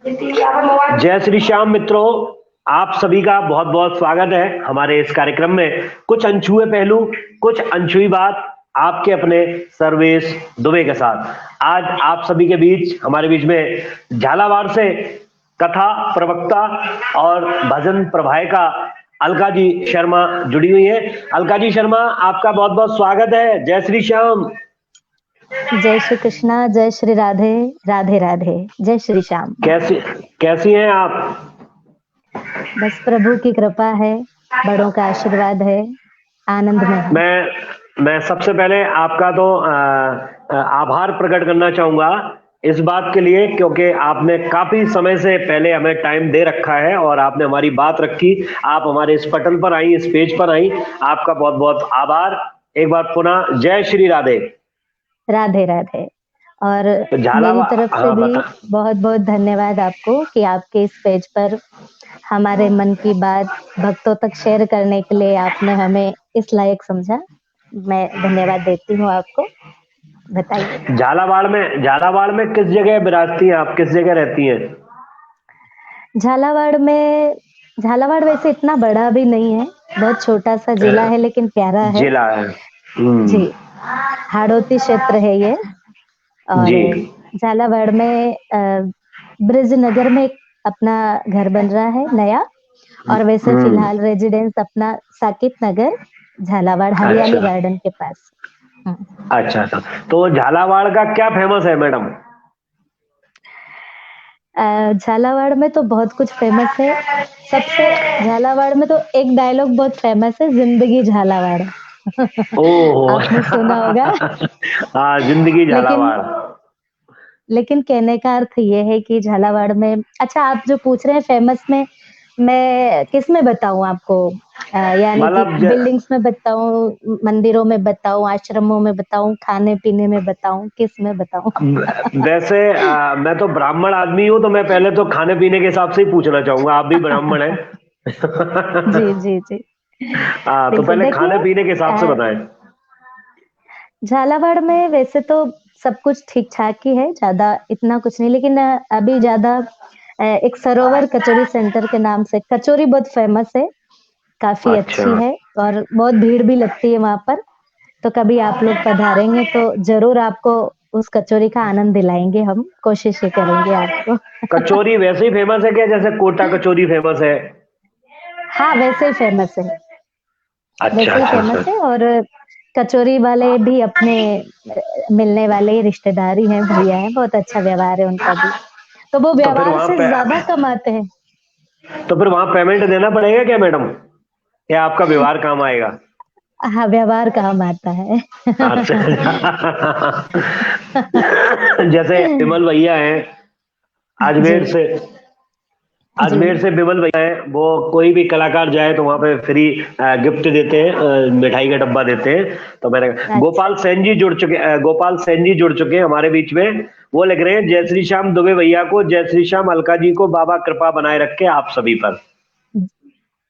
जय श्री श्याम मित्रों, आप सभी का बहुत बहुत स्वागत है हमारे इस कार्यक्रम में। कुछ अनछुए पहलू, कुछ अनछुई बात, आपके अपने सर्वेश दुबे के साथ। आज आप सभी के बीच, हमारे बीच में झालावाड़ से कथा प्रवक्ता और भजन प्रभायिका अलका जी शर्मा जुड़ी हुई है। अलका जी शर्मा, आपका बहुत बहुत स्वागत है। जय श्री श्याम। जय श्री कृष्णा, जय श्री राधे, राधे राधे, जय श्री श्याम। कैसी कैसी हैं आप? बस प्रभु की कृपा है, बड़ों का आशीर्वाद है, आनंद में है। मैं सबसे पहले आपका तो आभार प्रकट करना चाहूंगा इस बात के लिए, क्योंकि आपने काफी समय से पहले हमें टाइम दे रखा है और आपने हमारी बात रखी। आप हमारे इस पटल पर आई, इस पेज पर आई, आपका बहुत बहुत आभार। एक बार पुनः जय श्री राधे। राधे राधे। और तो मेरी तरफ से हाँ, भी बता। बहुत बहुत धन्यवाद आपको कि आपके इस पेज पर हमारे मन की बात भक्तों तक शेयर करने के लिए आपने हमें इस लायक समझा। मैं धन्यवाद देती हूँ आपको। बताइए। झालावाड़ में किस जगह विराजती हैं आप? किस जगह रहती हैं? झालावाड़ वैसे इतना बड़ा भी नहीं है, बहुत छोटा सा जिला है लेकिन प्यारा है। जिला है। जी, हाड़ौती क्षेत्र है ये। और जी। झालावाड़ में ब्रिजनगर में एक अपना घर बन रहा है नया। और वैसे हम्म। फिलहाल रेजिडेंस अपना साकेत नगर, झालावाड़ हरियाली अच्छा, गार्डन के पास। अच्छा, अच्छा। तो झालावाड़ का क्या फेमस है मैडम? झालावाड़ में तो बहुत कुछ फेमस है। सबसे झालावाड़ में तो एक डायलॉग बहुत फेमस है, जिंदगी झालावाड़। ओह। आपने सुना होगा। हाँ, जिंदगी लेकिन झालावाड़। लेकिन कहने का अर्थ ये है कि झालावाड़ में, अच्छा आप जो पूछ रहे हैं फेमस में, मैं किस में बताऊं आपको? यानी कि मतलब बिल्डिंग्स में बताऊं, मंदिरों में बताऊं, आश्रमों में बताऊं, खाने पीने में बताऊं, किस में बताऊं? वैसे मैं तो ब्राह्मण आदमी हूँ, तो मैं पहले तो खाने पीने के हिसाब से ही पूछना चाहूंगा। आप भी ब्राह्मण हैं। जी जी जी, तो बिल्कुल। पहले खाने देखिए, पीने के हिसाब से बताएं। झालावाड़ में वैसे तो सब कुछ ठीक-ठाक ही है, ज़्यादा इतना कुछ नहीं, लेकिन अभी ज़्यादा एक सरोवर कचौड़ी सेंटर के नाम से कचौरी बहुत फ़ेमस है, काफ़ी अच्छा। अच्छी है और बहुत भीड़ भी लगती है वहाँ पर। तो कभी आप लोग पधारेंगे तो ज़रूर आपको उस कचौरी का आनंद दिलाएँगे हम, कोशिश ये करेंगे आपको। कचौरी वैसे ही फेमस है क्या, जैसे कोटा कचौरी फेमस है? हाँ, वैसे ही फ़ेमस है, अच्छा, वैसे ही अच्छा, अच्छा। फ़ेमस है। और कचौरी वाले भी अपने मिलने वाले ही रिश्तेदार ही हैं, भैया हैं, बहुत अच्छा व्यवहार है उनका भी। तो वो तो फिर व्यवहार से ज़्यादा कमाते हैं। तो फिर वहां पेमेंट देना पड़ेगा क्या मैडम, या आपका व्यवहार काम आएगा? हाँ, व्यवहार काम आता है। अच्छा। जैसे विमल भैया हैं जी, अजमेर से, जी। अजमेर से विमल भैया हैं, वो कोई भी कलाकार जाए तो वहां पे फ्री गिफ्ट देते हैं, मिठाई का डब्बा देते हैं। तो मैंने कहा, अच्छा, गोपाल सेन जी जुड़ चुके हैं हमारे बीच में। वो लिख रहे हैं, जय श्री श्याम दुबे भैया को, जय श्री श्याम अलका जी को, बाबा कृपा बनाए रखे आप सभी पर।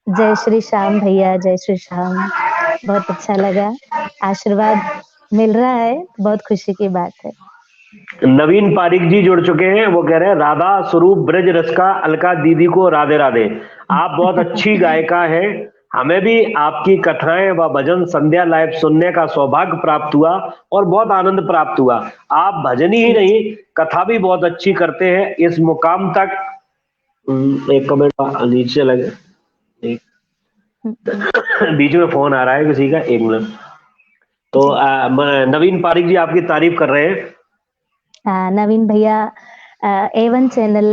जय श्री श्याम भैया, जय श्री श्याम। बहुत अच्छा लगा, आशीर्वाद मिल रहा है, बहुत खुशी की बात है। नवीन पारिक जी जुड़ चुके हैं। वो कह रहे हैं, राधा स्वरूप ब्रज रस का अलका दीदी को राधे राधे। आप बहुत अच्छी गायिका हैं। हमें भी आपकी कथाएं व भजन संध्या लाइव सुनने का सौभाग्य प्राप्त हुआ और बहुत आनंद प्राप्त हुआ। आप भजन ही जी, नहीं, कथा भी बहुत अच्छी करते हैं। इस मुकाम तक एक कमेंट नीचे लगे, एक जी। बीच में फोन आ रहा है किसी का, एक मिनट। तो जी। नवीन पारिक जी आपकी तारीफ कर रहे हैं। नवीन भैया A1 चैनल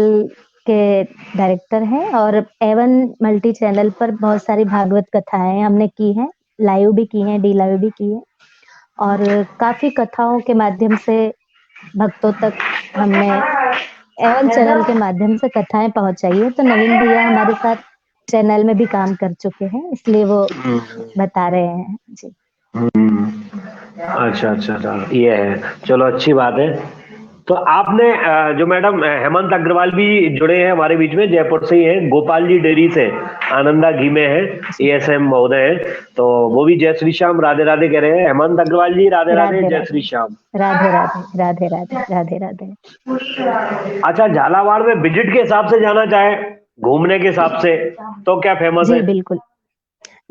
के डायरेक्टर हैं और A1 मल्टी चैनल पर बहुत सारी भागवत कथाएँ हमने की हैं, लाइव भी की हैं, डी लाइव भी की हैं और काफ़ी कथाओं के माध्यम से भक्तों तक हमने A1 चैनल के माध्यम से कथाएँ पहुँचाई हैं। तो नवीन भैया हमारे साथ चैनल में भी काम कर चुके हैं, इसलिए वो बता रहे हैं। जी। अच्छा, अच्छा, अच्छा, ये है। चलो, अच्छी बात है। तो आपने जो मैडम हेमंत अग्रवाल भी जुड़े हैं हमारे बीच में, जयपुर से ही हैं, गोपाल जी डेयरी से आनंदा घी में है, एएसएम महोदय हैं, तो वो भी जय श्री श्याम राधे राधे कह रहे हैं। हेमंत अग्रवाल जी राधे राधे, राधे जय राधे श्री श्याम। राधे राधे राधे राधे राधे राधे। अच्छा, झालावाड़ में विजिट के हिसाब से जाना चाहे, घूमने के हिसाब से, तो क्या फेमस जी है? बिल्कुल,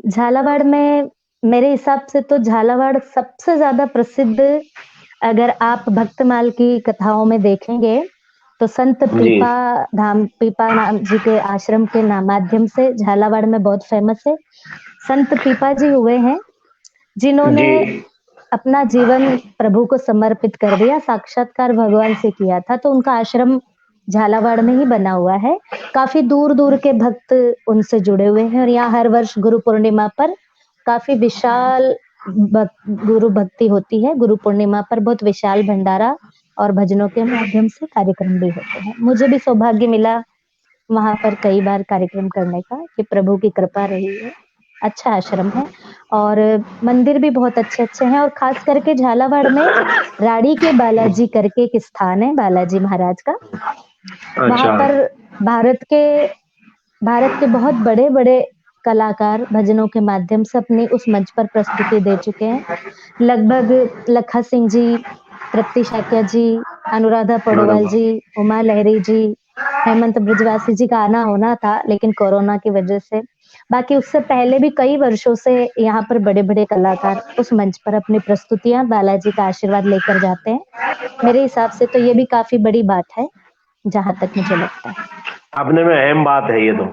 झालावाड़ में मेरे हिसाब से तो झालावाड़ सबसे ज्यादा प्रसिद्ध, अगर आप भक्तमाल की कथाओं में देखेंगे तो संत जी पीपा नाम जी के आश्रम के माध्यम से झालावाड़ में बहुत फेमस है। संत पीपा जी हुए हैं जिन्होंने जी अपना जीवन प्रभु को समर्पित कर दिया, साक्षात्कार भगवान से किया था, तो उनका आश्रम झालावाड़ में ही बना हुआ है। काफी दूर-दूर के भक्त उनसे जुड़े हुए हैं और यहाँ हर वर्ष गुरु पूर्णिमा पर काफी विशाल गुरु भक्ति होती है। गुरु पूर्णिमा पर बहुत विशाल भंडारा और भजनों के माध्यम से कार्यक्रम भी होते हैं। मुझे भी सौभाग्य मिला वहाँ पर कई बार कार्यक्रम करने का, कि प्रभु की कृपा रही है। अच्छा आश्रम है और मंदिर भी बहुत अच्छे-अच्छे हैं और खास करके झालावाड़ में राड़ी के बालाजी करके एक स्थान है, बालाजी महाराज का। वहाँ अच्छा पर भारत के भारत के बहुत बड़े-बड़े कलाकार भजनों के माध्यम से अपनी उस मंच पर प्रस्तुति दे चुके हैं। लगभग लखा सिंह जी, तृप्ति शाक्या जी, अनुराधा अरे पौडवाल वाह। जी, उमा लहरी जी, हेमंत ब्रजवासी जी का आना होना था, लेकिन कोरोना की वजह से। बाकी उससे पहले भी कई वर्षों से यहाँ पर बड़े-बड़े कलाकार उस मंच पर अपनी प्रस्तुतियाँ बालाजी का आशीर्वाद लेकर जाते हैं। मेरे हिसाब से तो ये भी काफ़ी बड़ी बात है, जहाँ तक मुझे लगता है। अपने में अहम बात है ये तो।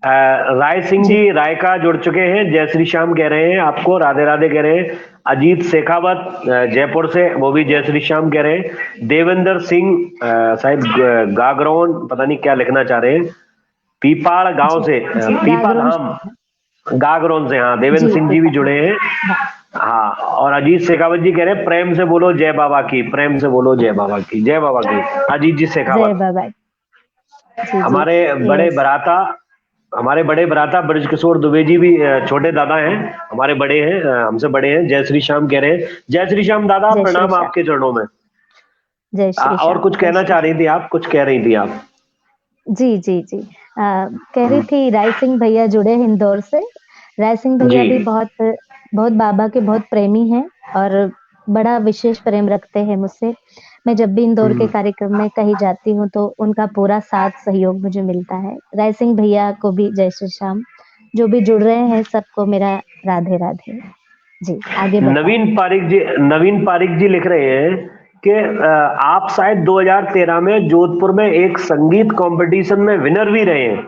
राय सिंह जी, जी रायका जुड़ चुके हैं, जय श्री श्याम कह रहे हैं, आपको राधे राधे कह रहे हैं। अजीत शेखावत जयपुर से, वो भी जय श्री श्याम कह रहे हैं। देवेंद्र सिंह शायद गागरौन, पता नहीं क्या लिखना चाह रहे हैं, पीपाड़ गांव जी, से, जी, पीपा गागरोन धाम गागरौन से, हाँ, देवेंद्र जी, सिंह जी भी पीपा जुड़े हैं। हाँ, हाँ, और अजीत शेखावत जी कह रहे हैं प्रेम से बोलो जय बाबा की, प्रेम से बोलो जय बाबा की, जय बाबा की। अजीत जी जय शेखावत बाबा जी, जी, हमारे बड़े यस, भ्राता, हमारे बड़े भ्राता ब्रजकिशोर दुबे जी भी छोटे दादा हैं, हमारे बड़े हैं, हमसे बड़े हैं, जय श्री श्याम कह रहे हैं। जय श्री श्याम दादा, जय श्री प्रणाम श्याम, आपके चरणों में। जय श्री और श्याम, कुछ जय कहना श्री चाह रही श्याम। थी आप, कुछ कह रही थी आप? जी, जी, जी। कह रही थी राय सिंह भैया जुड़े हैं इंदौर से। राय सिंह भैया जी भी बहुत बहुत बाबा के बहुत प्रेमी हैं और बड़ा विशेष प्रेम रखते हैं मुझसे। मैं जब भी इंदौर के कार्यक्रम में कहीं जाती हूँ तो उनका पूरा साथ सहयोग मुझे मिलता है। राय सिंह भैया को भी जय श्री श्याम। जो भी जुड़ रहे हैं सबको मेरा राधे राधे। जी, आगे बताएँ। नवीन पारिक जी लिख रहे हैं कि आप शायद 2013 में जोधपुर में एक संगीत कंपटीशन में विनर भी रहे हैं।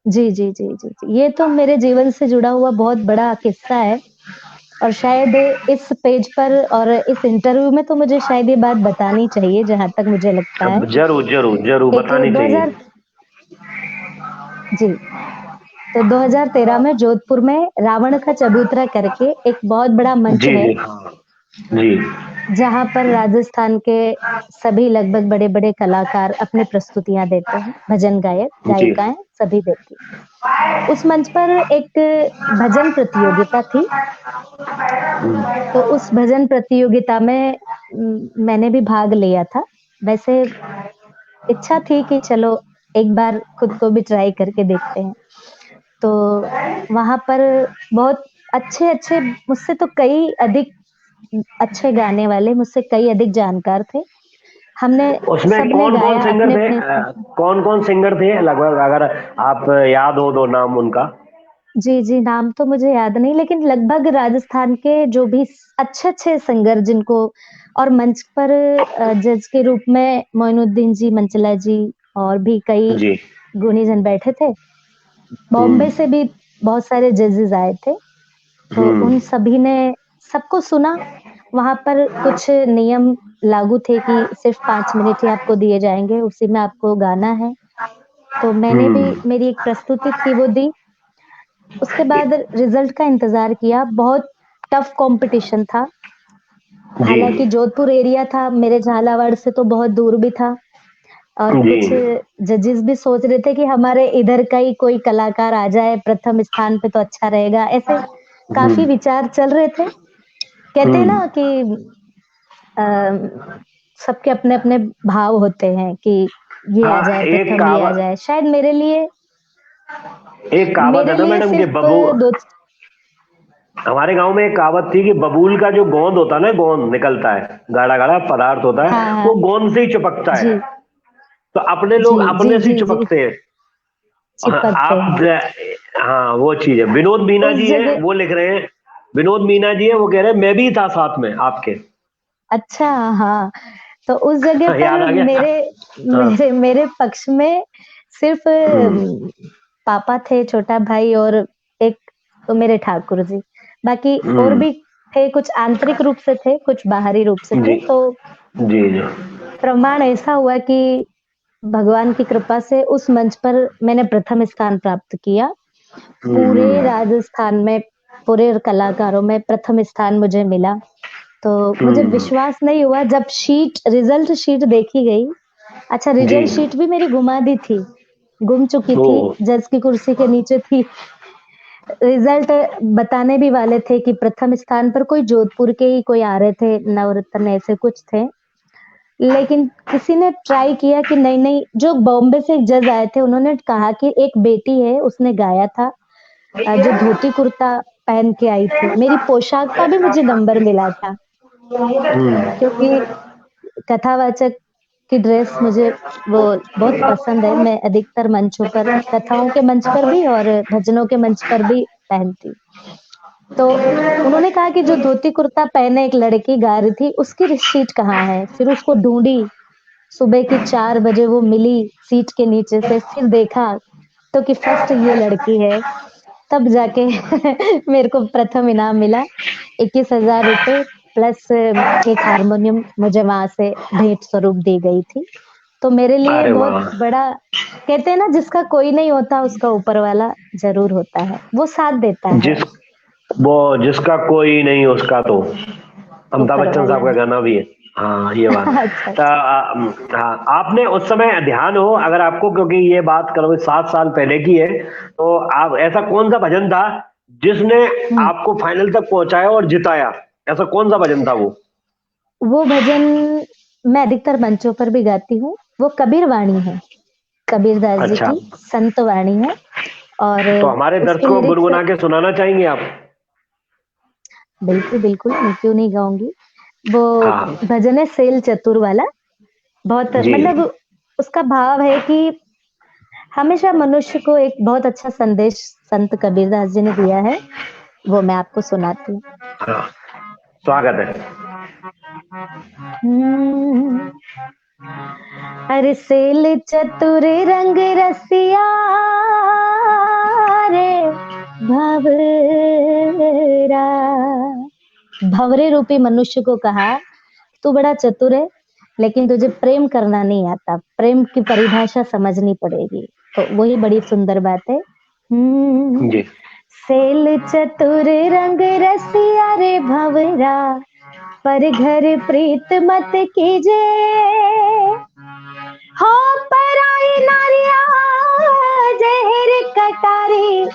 जी, जी, जी, जी, जी। ये तो मेरे जीवन से जुड़ा हुआ बहुत बड़ा किस्सा है और शायद इस पेज पर और इस इंटरव्यू में तो मुझे शायद ये बात बतानी चाहिए, जहाँ तक मुझे लगता है। अब जरूर जरूर जरूर एक बतानी चाहिए। 2000 जी, तो 2013 में जोधपुर में रावण का चबूतरा करके एक बहुत बड़ा मंच जी है, जी हाँ जी। जहाँ पर राजस्थान के सभी लगभग बड़े-बड़े कलाकार अपनी प्रस्तुतियाँ देते हैं। भजन गायक, जी गायिकाएँ सभी देती हैं। उस मंच पर एक भजन प्रतियोगिता थी, तो उस भजन प्रतियोगिता में मैंने भी भाग लिया था। वैसे इच्छा थी कि चलो एक बार खुद को भी ट्राई करके देखते हैं। तो वहाँ पर बहुत अच्छे-अच्छे, मुझसे तो कई अधिक अच्छे गाने वाले, मुझसे कई अधिक जानकार थे। हमने उसमें सबने कौन कौन गाया सिंगर थे, अपने-अपने स्तर पर। कौन कौन सिंगर थे लगभग, अगर आप याद हो दो नाम उनका? जी, जी, नाम तो मुझे याद नहीं, लेकिन लगभग राजस्थान के जो भी अच्छे-अच्छे सिंगर जिनको, और मंच पर जज के रूप में मोइनुद्दीन जी, मंचला जी और भी कई जी गुणीजन बैठे थे। बॉम्बे से भी बहुत सारे जजेस आए थे, तो उन हम्म सभी ने सबको सुना। वहाँ पर कुछ नियम लागू थे कि सिर्फ़ 5 मिनट ही आपको दिए जाएँगे, उसी में आपको गाना है। तो मैंने भी, हम्म मेरी एक प्रस्तुति थी वो दी। उसके बाद रिज़ल्ट का इंतज़ार किया। बहुत टफ़ कॉम्पिटिशन था। जी हालाँकि जोधपुर एरिया था, मेरे झालावाड़ से तो बहुत दूर भी था और जी कुछ जजेस भी सोच रहे थे कि हमारे इधर का ही कोई कलाकार आ जाए प्रथम स्थान पे तो अच्छा रहेगा। ऐसे हम्म काफ़ी विचार चल रहे थे। कहते हैं हम्म ना कि अ, सबके अपने अपने भाव होते हैं कि ये आ हाँ, जाए एक प्रथम, ये आ कहावत जाए। शायद मेरे लिए है ना मैडम कि सिर्फ बबू दो। हमारे गांव में एक कहावत थी कि बबूल का जो गोंद होता है ना, गोंद निकलता है, गाढ़ा गाढ़ा पदार्थ होता हाँ है, वो हाँ। गोंद से ही चिपकता है। जी तो अपने जी लोग जी अपने से ही जी जी। चिपकते हैं। चिपकते आप हैं हाँ, वो चीज है। विनोद मीना उस जी हैं, जगह। वो लिख रहे हैं। विनोद मीना जी हैं, वो कह रहे हैं मैं भी था साथ में आपके। अच्छा। हाँ, तो उस जगह याद पर आ गया। मेरे हाँ। मेरे मेरे पक्ष में सिर्फ हम्म। पापा थे, छोटा भाई और एक तो मेरे ठाकुर जी। बाकी और हम्म। भी थे, कुछ आंतरिक रूप से थे, कुछ बाहरी रूप से थे। जी तो जी जी। प्रमाण ऐसा हुआ कि भगवान की कृपा से उस मंच पर मैंने प्रथम स्थान प्राप्त किया। पूरे हम्म। राजस्थान में, पूरे कलाकारों में प्रथम स्थान मुझे मिला। तो मुझे हम्म। विश्वास नहीं हुआ जब रिजल्ट शीट देखी गई। अच्छा, जी। रिजल्ट शीट भी मेरी गुमा दी थी, गुम चुकी ओ। थी, जज की कुर्सी के नीचे थी। रिजल्ट बताने भी वाले थे कि प्रथम स्थान पर कोई जोधपुर के ही कोई आ रहे थे, नवरत्न ऐसे कुछ थे। लेकिन किसी ने ट्राई किया कि नहीं-नहीं, जो बॉम्बे से एक जज आए थे, उन्होंने कहा कि एक बेटी है, उसने गाया था, जो धोती कुर्ता पहन के आई थी। मेरी पोशाक का भी मुझे नंबर मिला था, हम्म। क्योंकि कथावाचक की ड्रेस मुझे वो बहुत पसंद है। मैं अधिकतर मंचों पर, कथाओं के मंच पर भी और भजनों के मंच पर भी पहनती हूँ। तो उन्होंने कहा कि जो धोती कुर्ता पहने एक लड़की गा रही थी, उसकी रिसीट कहाँ है? फिर उसको ढूँढी, सुबह की 4 बजे वो मिली सीट के नीचे से, फिर देखा तो कि फर्स्ट ये लड़की है। तब जाके मेरे को प्रथम इनाम मिला, 21,000 रुपए प्लस एक हारमोनियम मुझे वहाँ से भेंट स्वरूप दी गई थी। तो मेरे लिए अरे बहुत वाह। बड़ा, कहते हैं ना, जिसका कोई नहीं होता उसका ऊपर वाला ज़रूर होता है, वो साथ देता है, जिस वो जिसका कोई नहीं उसका तो अमिताभ ऊपर बच्चन साहब वाला। का गाना भी है। हाँ, ये बात। अच्छा, तो अच्छा। हाँ, आपने उस समय ध्यान हो अगर आपको, क्योंकि ये बात करो 7 साल पहले की है, तो आप ऐसा कौन सा भजन था जिसने हुँ। आपको फाइनल तक पहुंचाया और जिताया? ऐसा कौन सा भजन था वो? वो भजन मैं अधिकतर मंचों पर भी गाती हूँ, वो कबीर वाणी है, कबीरदास जी अच्छा, की संत वाणी है। और तो हमारे उसके दर्शकों को लिरिक्स, गुनगुना के सुनाना चाहेंगे आप? बिल्कुल, बिल्कुल, मैं क्यों नहीं गाऊँगी। वो हाँ भजन है सेल चतुर वाला। बहुत जी। मतलब उसका भाव है कि हमेशा मनुष्य को एक बहुत अच्छा संदेश संत कबीरदास जी ने दिया है, वो मैं आपको सुनाती हूँ। हाँ, स्वागत है। हुँ। अरे सेल चतुर रंग रसिया रे भँवरा। भंवरे रूपी मनुष्य को कहा, तू बड़ा चतुर है, लेकिन तुझे प्रेम करना नहीं आता। प्रेम की परिभाषा समझनी पड़ेगी। तो वही बड़ी सुंदर बात है। जी। सेल चतुर रंग रसिया रे भंवरा, पर घर प्रीत मत कीजे। हो पराई नारिया जहर कटारी,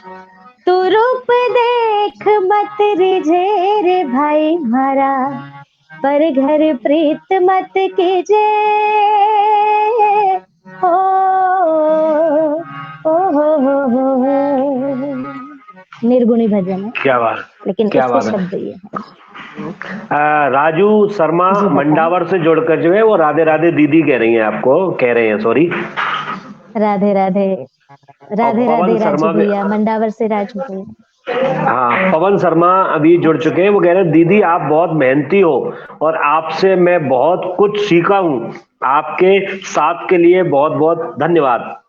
तू रूप देख मत रिझे रे भाई मारा, पर घर प्रीत मत कीजे। ओ ओ हो। निर्गुणी भजन है, क्या बात। लेकिन क्या उसके बात है। शब्द ये हैं। राजू शर्मा जी बताएं। मंडावर से जुड़कर जो है वो राधे राधे दीदी कह रही हैं, आपको कह रहे हैं, सॉरी। राधे राधे। और राधे पवन राधे राजू शर्मा भी। भैया, मंडावर से राजू भैया। हाँ, पवन शर्मा अभी जुड़ चुके हैं, वो कह रहे हैं दीदी आप बहुत मेहनती हो और आपसे मैं बहुत कुछ सीखा हूँ। आपके साथ के लिए बहुत बहुत धन्यवाद।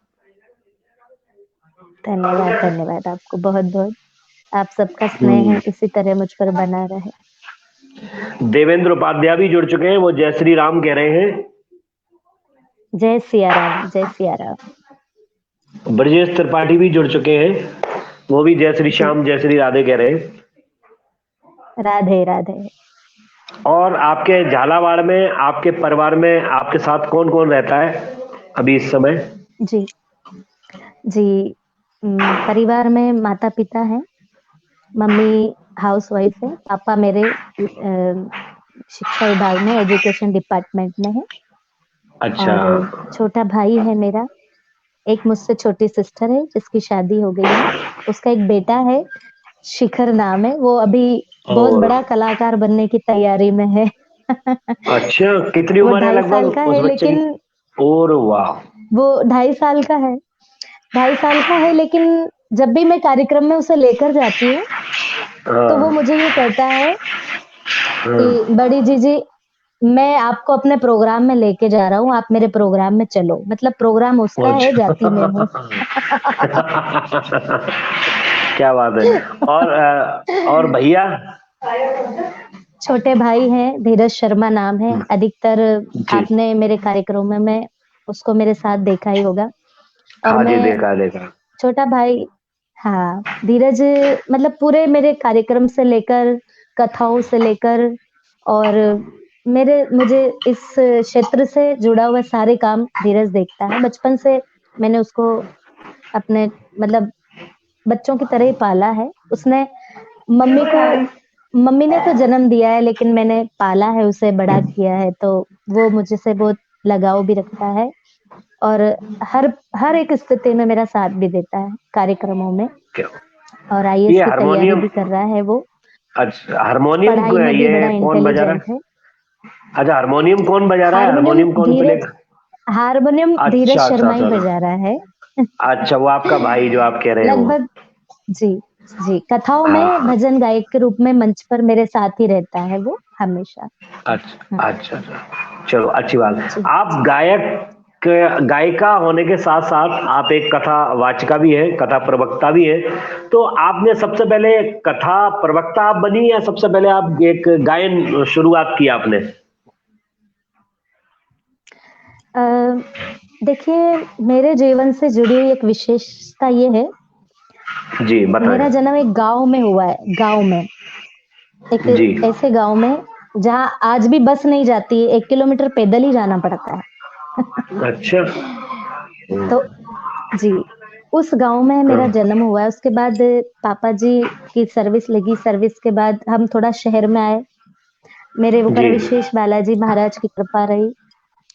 धन्यवाद, धन्यवाद आपको बहुत-बहुत। आप सबका स्नेह हम्म। है इसी तरह मुझ पर बना रहे। देवेंद्र उपाध्याय भी जुड़ चुके हैं, वो जय श्री राम कह रहे हैं। जय सिया राम, जय सिया राम। ब्रजेश त्रिपाठी भी जुड़ चुके हैं, वो भी जय श्री जी, श्याम जय श्री राधे कह रहे हैं। राधे, राधे। और आपके झालावाड़ में, आपके परिवार में आपके साथ कौन कौन रहता है अभी इस समय? जी, जी। परिवार में माता-पिता हैं, मम्मी हाउसवाइफ है, पापा मेरे शिक्षा विभाग में एजुकेशन डिपार्टमेंट में है। अच्छा। और छोटा भाई है मेरा, एक मुझसे छोटी सिस्टर है जिसकी शादी हो गई है। उसका एक बेटा है, शिखर नाम है, वो अभी बहुत और बड़ा कलाकार बनने की तैयारी में है। अच्छा, कितनी वो उम्र है 2.5 साल का लगभग उस है, बच्चे की? लेकिन और वाह। वो 2.5 साल का है, 2.5 साल का है, लेकिन जब भी मैं कार्यक्रम में उसे लेकर जाती हूँ, तो वो हाँ। मुझे ये कहता है हाँ। कि बड़ी जीजी, मैं आपको अपने प्रोग्राम में लेके जा रहा हूँ, आप मेरे प्रोग्राम में चलो। मतलब प्रोग्राम उसका है, अच्छा। जाती मैं हूँ। क्या बात है। और भैया? छोटे भाई हैं, धीरज शर्मा नाम है। अधिकतर जी। आपने मेरे कार्यक्रमों में उसको मेरे साथ देखा ही होगा। और हाँ जी, मैं देखा देखा। छोटा भाई, हाँ, धीरज मतलब पूरे मेरे कार्यक्रम से लेकर, कथाओं से लेकर, और मुझे इस क्षेत्र से जुड़ा हुआ सारे काम धीरज देखता है। बचपन से मैंने उसको अपने मतलब बच्चों की तरह ही पाला है। उसने मम्मी को मम्मी ने तो जन्म दिया है, लेकिन मैंने पाला है उसे, बड़ा किया है, तो वो मुझसे बहुत लगाव भी रखता है। और हर हर एक स्थिति में मेरा साथ भी देता है कार्यक्रमों में। क्या? और आईएएस ये की तैयारी हारमोनियम? भी कर रहा है वो। अच्छा, हारमोनियम पढ़ाई में भी ये बड़ा कौन बजा रहा इंटेलिजेंट है? है। अच्छा, हारमोनियम कौन बजा रहा है? हारमोनियम हारमोनियम कौन धीरज प्ले? हारमोनियम धीरज अच्छा अच्छा शर्मा ही अच्छा। बजा रहा है। अच्छा, वो आपका भाई जो आप कह रहे हैं वो? लगभग, जी, जी, कथाओं हाँ में हाँ। भजन गायक के रूप में मंच पर मेरे साथ ही रहता है वो हमेशा। अच्छा हुँ, अच्छा अच्छा। चलो, अच्छी बात। जी। आप गायिका होने के साथ साथ आप एक कथा वाचिका भी है, कथा प्रवक्ता भी है। तो आपने सबसे पहले कथा प्रवक्ता आप बनी, या सबसे पहले आप एक गायन शुरुआत की आपने? अ, देखिए, मेरे जीवन से जुड़ी हुई एक विशेषता ये है, जी बताएं। मेरा जन्म एक गाँव में हुआ है, गाँव में। एक जी। ऐसे गाँव में जहाँ आज भी बस नहीं जाती, 1 किलोमीटर पैदल ही जाना पड़ता है। अच्छा। तो जी, उस गाँव में मेरा हाँ, जन्म हुआ है। उसके बाद पापा जी की सर्विस लगी, सर्विस के बाद हम थोड़ा शहर में आए। मेरे ऊपर जी विशेष बालाजी महाराज की कृपा रही,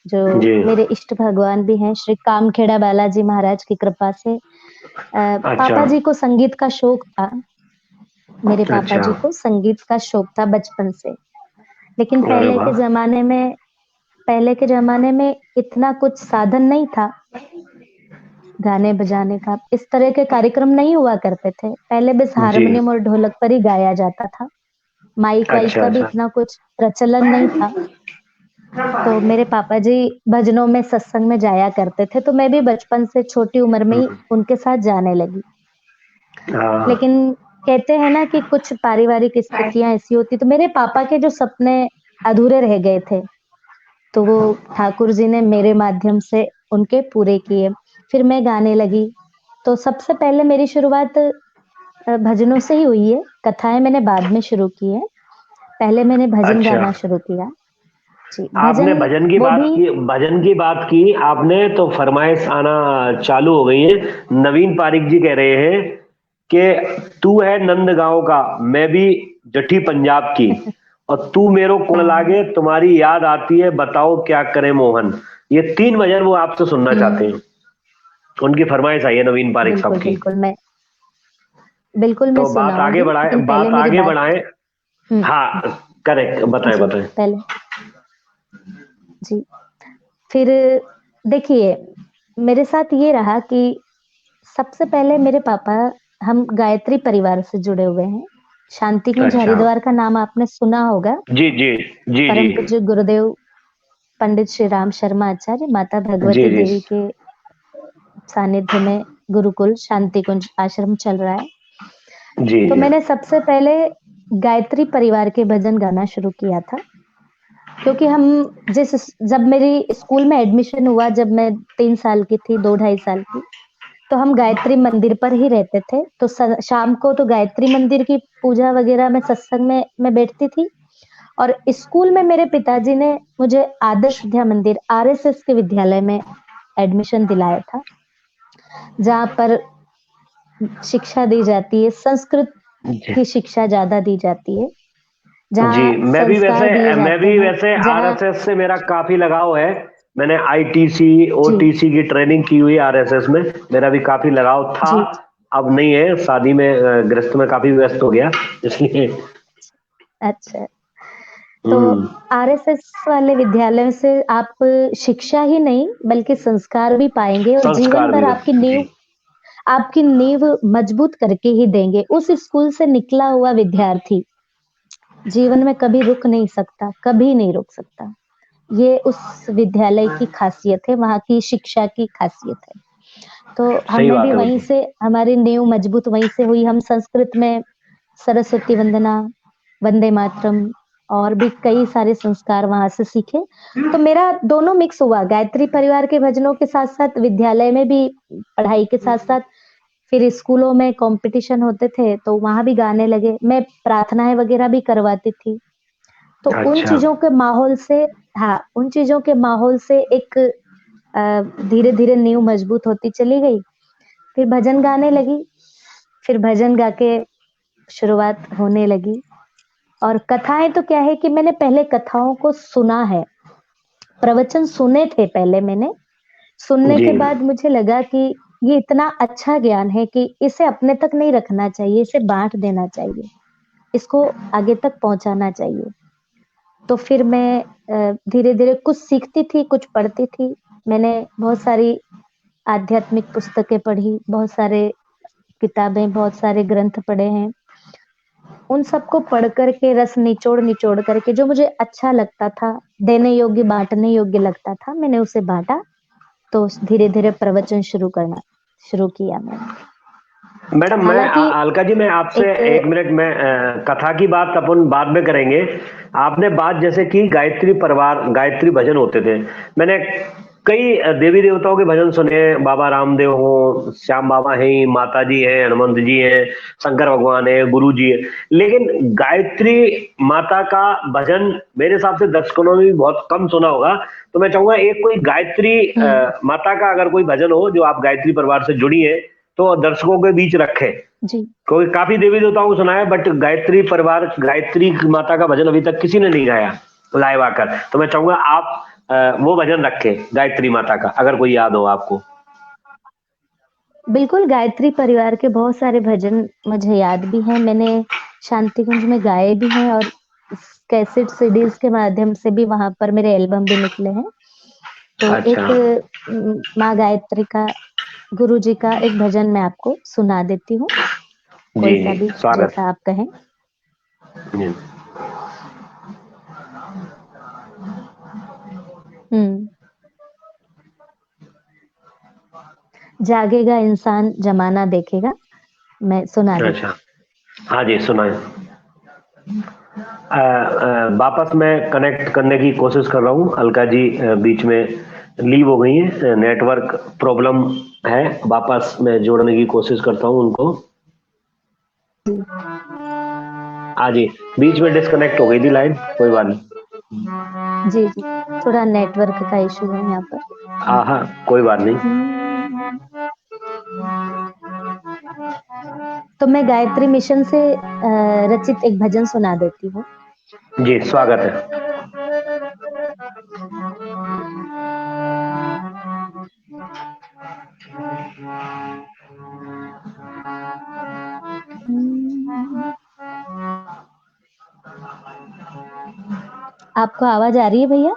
जो जी। मेरे इष्ट भगवान भी हैं, श्री कामखेड़ा बालाजी महाराज की कृपा से। अच्छा पापा जी को संगीत का शौक था, मेरे पापा अच्छा। जी को संगीत का शौक था बचपन से। लेकिन अरे वाह। पहले के ज़माने में इतना कुछ साधन नहीं था, गाने-बजाने का। इस तरह के कार्यक्रम नहीं हुआ करते थे। पहले बस जी। हारमोनियम और ढोलक पर ही गाया जाता था। माइक-वाइक अच्छा का भी अच्छा। इतना कुछ प्रचलन नहीं था। तो मेरे पापा जी भजनों में, सत्संग में जाया करते थे, तो मैं भी बचपन से छोटी उम्र में ही हम्म, उनके साथ जाने लगी। हाँ। लेकिन कहते हैं ना कि कुछ पारिवारिक स्थितियाँ ऐसी होती, तो मेरे पापा के जो सपने अधूरे रह गए थे, तो वो ठाकुर जी ने मेरे माध्यम से उनके पूरे किए। फिर मैं गाने लगी। तो सबसे पहले मेरी शुरुआत भजनों से ही हुई है। कथाएँ मैंने बाद में शुरू की हैं। पहले मैंने भजन अच्छा, गाना शुरू किया। जी, आपने भजन भजन की वो बात भी की, भजन की बात की आपने, तो फरमाइश आना चालू हो गई है। नवीन पारिक जी कह रहे हैं कि तू है नंदगांव का, मैं भी जठी पंजाब की, और तू मेरो कौन हाँ, लागे, तुम्हारी याद आती है, बताओ क्या करे मोहन। ये 3 भजन वो आपसे सुनना चाहते हुँ, हैं। उनकी फरमाइश आई है नवीन पारिक साहब बिल्कुल, की। बिल्कुल मैं तो बात आगे सुनाऊँगी, बढ़ाए, लेकिन पहले बात मेरी आगे बात। बढ़ाएं। हुँ, हाँ, करेक्ट, बताएं जी, बताएं। पहले जी, फिर देखिए, मेरे साथ ये रहा कि सबसे पहले मेरे पापा, हम गायत्री परिवार से जुड़े हुए हैं। शांति कुंज अच्छा। हरिद्वार का नाम आपने सुना होगा। जी जी। जी जी। परम पूज्य गुरुदेव पंडित श्री राम शर्मा आचार्य, माता जी भगवती जी। देवी के सानिध्य में गुरुकुल शांति कुंज आश्रम चल रहा है। जी तो जी। मैंने सबसे पहले गायत्री परिवार के भजन गाना शुरू किया था, क्योंकि हम जब मेरी स्कूल में एडमिशन हुआ, जब मैं 3 साल की थी, 2 ढाई साल की, तो हम गायत्री मंदिर पर ही रहते थे। तो शाम को तो गायत्री मंदिर की पूजा वगैरह में, सत्संग में मैं बैठती थी। और स्कूल में मेरे पिताजी ने मुझे आदर्श विद्या मंदिर, आरएसएस के विद्यालय में एडमिशन दिलाया था, जहाँ पर शिक्षा दी जाती है, संस्कृत जी। की शिक्षा ज़्यादा दी जाती है। जी, जहाँ संस्कार दिए मैं जाते भी हैं, वैसे जहाँ आरएसएस से मेरा काफी लगाव है। मैंने आईटीसी, जी, ओटीसी की ट्रेनिंग की हुई आरएसएस में। मेरा भी काफी लगाव था। जी, अब नहीं है, शादी में गृहस्थ में काफी व्यस्त हो गया इसलिए। अच्छा। तो हम्म। आरएसएस वाले विद्यालय से आप शिक्षा ही नहीं बल्कि संस्कार भी पाएँगे और जीवन संस्कार भर भी है जी। आपकी नींव मजबूत करके ही देंगे। उस स्कूल से निकला हुआ विद्यार्थी जीवन में कभी रुक नहीं सकता, कभी नहीं रुक सकता। ये उस विद्यालय की खासियत है, वहाँ की शिक्षा की खासियत है। तो सही हमने बात भी है वहीं बिल्कुल। से हमारी नींव मजबूत वहीं से हुई। हम संस्कृत में सरस्वती वंदना, वंदे मातरम और भी कई सारे संस्कार वहाँ से सीखे। तो मेरा दोनों मिक्स हुआ, गायत्री परिवार के भजनों के साथ-साथ विद्यालय में भी पढ़ाई के साथ-साथ फिर स्कूलों में कॉम्पिटिशन होते थे, तो वहाँ भी गाने लगे। मैं प्रार्थनाएँ वगैरह भी करवाती थी। तो उन अच्छा। चीज़ों के माहौल से हाँ, उन चीज़ों के माहौल से एक धीरे-धीरे नींव मजबूत होती चली गई। फिर भजन गाने लगी, फिर भजन गा के शुरुआत होने लगी और कथाएँ तो क्या है कि मैंने पहले कथाओं को सुना है, प्रवचन सुने थे पहले मैंने। सुनने जी। के बाद मुझे लगा कि ये इतना अच्छा ज्ञान है कि इसे अपने तक नहीं रखना चाहिए, इसे बाँट देना चाहिए, इसको आगे तक पहुँचाना चाहिए। तो फिर मैं धीरे-धीरे कुछ सीखती थी, कुछ पढ़ती थी। मैंने बहुत सारी आध्यात्मिक पुस्तकें पढ़ी, बहुत सारे किताबें, बहुत सारे ग्रंथ पढ़े हैं। उन सबको पढ़ कर के रस निचोड़-निचोड़ करके जो मुझे अच्छा लगता था, देने योग्य, बाँटने योग्य लगता था, मैंने उसे बाँटा। तो धीरे-धीरे प्रवचन शुरू किया मैंने। मैडम, हालाँकि अलका जी, मैं आपसे एक 1 मिनट में कथा की बात अपन बाद में करेंगे। आपने बात जैसे की गायत्री परिवार, गायत्री भजन होते थे। मैंने कई देवी देवताओं के भजन सुने हैं। बाबा रामदेव हो, श्याम बाबा हैं, माता जी हैं, हनुमंत जी हैं, शंकर भगवान है, गुरु जी है। लेकिन गायत्री माता का भजन मेरे हिसाब से दर्शकों ने भी बहुत कम सुना होगा। तो मैं चाहूंगा एक कोई गायत्री हुँ, माता का अगर कोई भजन हो जो आप गायत्री परिवार से जुड़ी है, तो दर्शकों के बीच रखें। जी। कोई काफी देवी देवताओं को सुना है, बट गायत्री परिवार, गायत्री माता का भजन अभी तक किसी ने नहीं गाया लाइव आकर। तो मैं चाहूंगा आप वो भजन रखें गायत्री माता का, अगर कोई याद हो आपको। बिल्कुल, गायत्री परिवार के बहुत सारे भजन मुझे याद भी हैं। मैंने शांति कुंज में गाए भी हैं और कैसेट सीडीज़ के माध्यम से भी वहाँ पर मेरे एल्बम भी निकले हैं। तो अच्छा। एक माँ गायत्री का, गुरु जी का एक भजन मैं आपको सुना देती हूँ, जी कोई-सा जी, भी स्वागत। जैसा आप कहें। जी। हुँ। जागेगा इंसान ज़माना देखेगा, मैं सुना देती अच्छा। हाँ जी, सुनाए। वापस मैं कनेक्ट करने की कोशिश कर रहा हूँ। अलका जी बीच में लीव हो गई है, नेटवर्क प्रॉब्लम है। वापस मैं जोड़ने की कोशिश करता हूँ उनको। हूँ। हाँ जी, बीच में डिस्कनेक्ट हो गई थी लाइन, कोई बात नहीं। जी, जी, थोड़ा नेटवर्क का इश्यू है यहाँ पर। हाँ हाँ, कोई बात नहीं। हुँ। तो मैं गायत्री मिशन से रचित एक भजन सुना देती हूँ। जी, स्वागत है। आपको आवाज़ आ रही है भैया?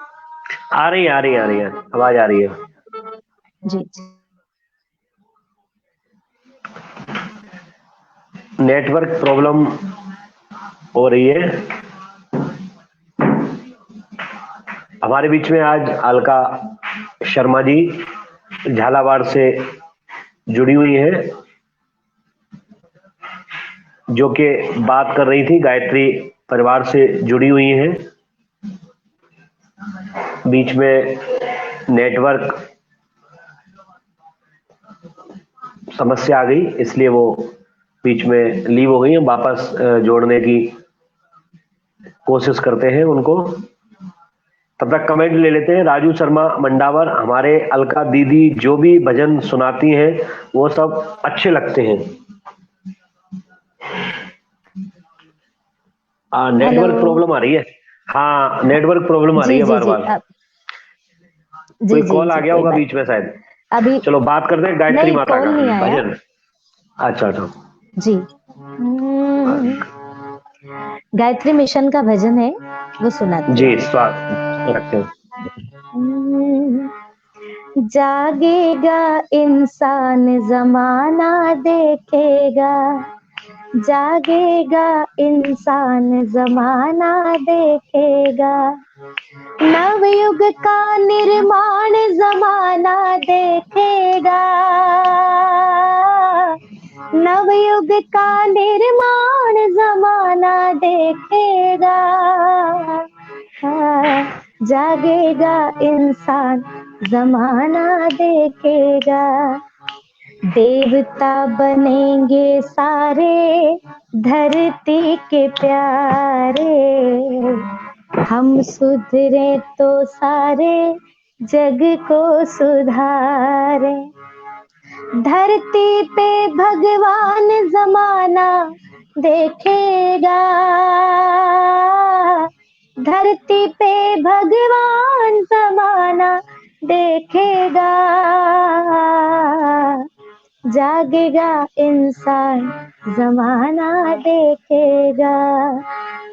आ रही है, आ रही है, आ रही है, आवाज आ रही है। जी, जी। नेटवर्क प्रॉब्लम हो रही है। हमारे बीच में आज अलका शर्मा जी झालावाड़ से जुड़ी हुई हैं, जो कि बात कर रही थी, गायत्री परिवार से जुड़ी हुई हैं। बीच में नेटवर्क समस्या आ गई, इसलिए वो बीच में लीव हो गई हैं। वापस जोड़ने की कोशिश करते हैं उनको। तब तक कमेंट ले लेते हैं। राजू शर्मा मंडावर, हमारे अलका दीदी जो भी भजन सुनाती हैं वो सब अच्छे लगते हैं। हेलो। नेटवर्क प्रॉब्लम आ रही है। हाँ, नेटवर्क प्रॉब्लम आ रही जी है जी बार जी बार। जी कोई जी कॉल आ जी गया कोई होगा बात बीच में शायद। अभी चलो बात करते हैं गायत्री नहीं, माता कॉल का नहीं आया। भजन। अच्छा अच्छा। जी। गायत्री मिशन का भजन है, वो सुनाती जी हूँ। स्वागत रखते हैं। जागेगा इंसान जमाना देखेगा, जागेगा इंसान जमाना देखेगा, नवयुग का निर्माण जमाना देखेगा, नवयुग का निर्माण जमाना देखेगा, जागेगा इंसान जमाना देखेगा, देवता बनेंगे सारे धरती के प्यारे, हम सुधरे तो सारे जग को सुधारे, धरती पे भगवान जमाना देखेगा, धरती पे भगवान जमाना देखेगा, जागेगा इंसान जमाना देखेगा,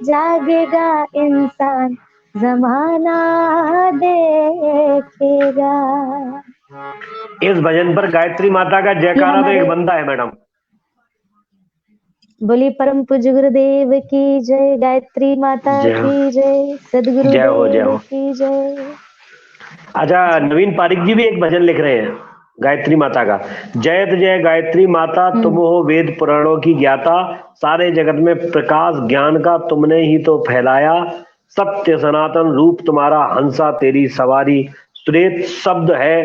जागेगा इंसान जमाना देखेगा। इस भजन पर गायत्री माता का ये जयकारा तो हमारे एक बनता है मैडम। बोली परम पूज्य गुरुदेव की जय, गायत्री माता जय हो, की जय, जय हो, जय सदगुरुदेव हो। की जय। अच्छा, जी। नवीन पारिक जी भी एक भजन लिख रहे हैं गायत्री माता का। जयत जय गायत्री माता, तुम हो वेद पुराणों की ज्ञाता, सारे जगत में प्रकाश ज्ञान का तुमने ही तो फैलाया, सत्य सनातन रूप तुम्हारा हंसा तेरी सवारी। सुरेत शब्द है,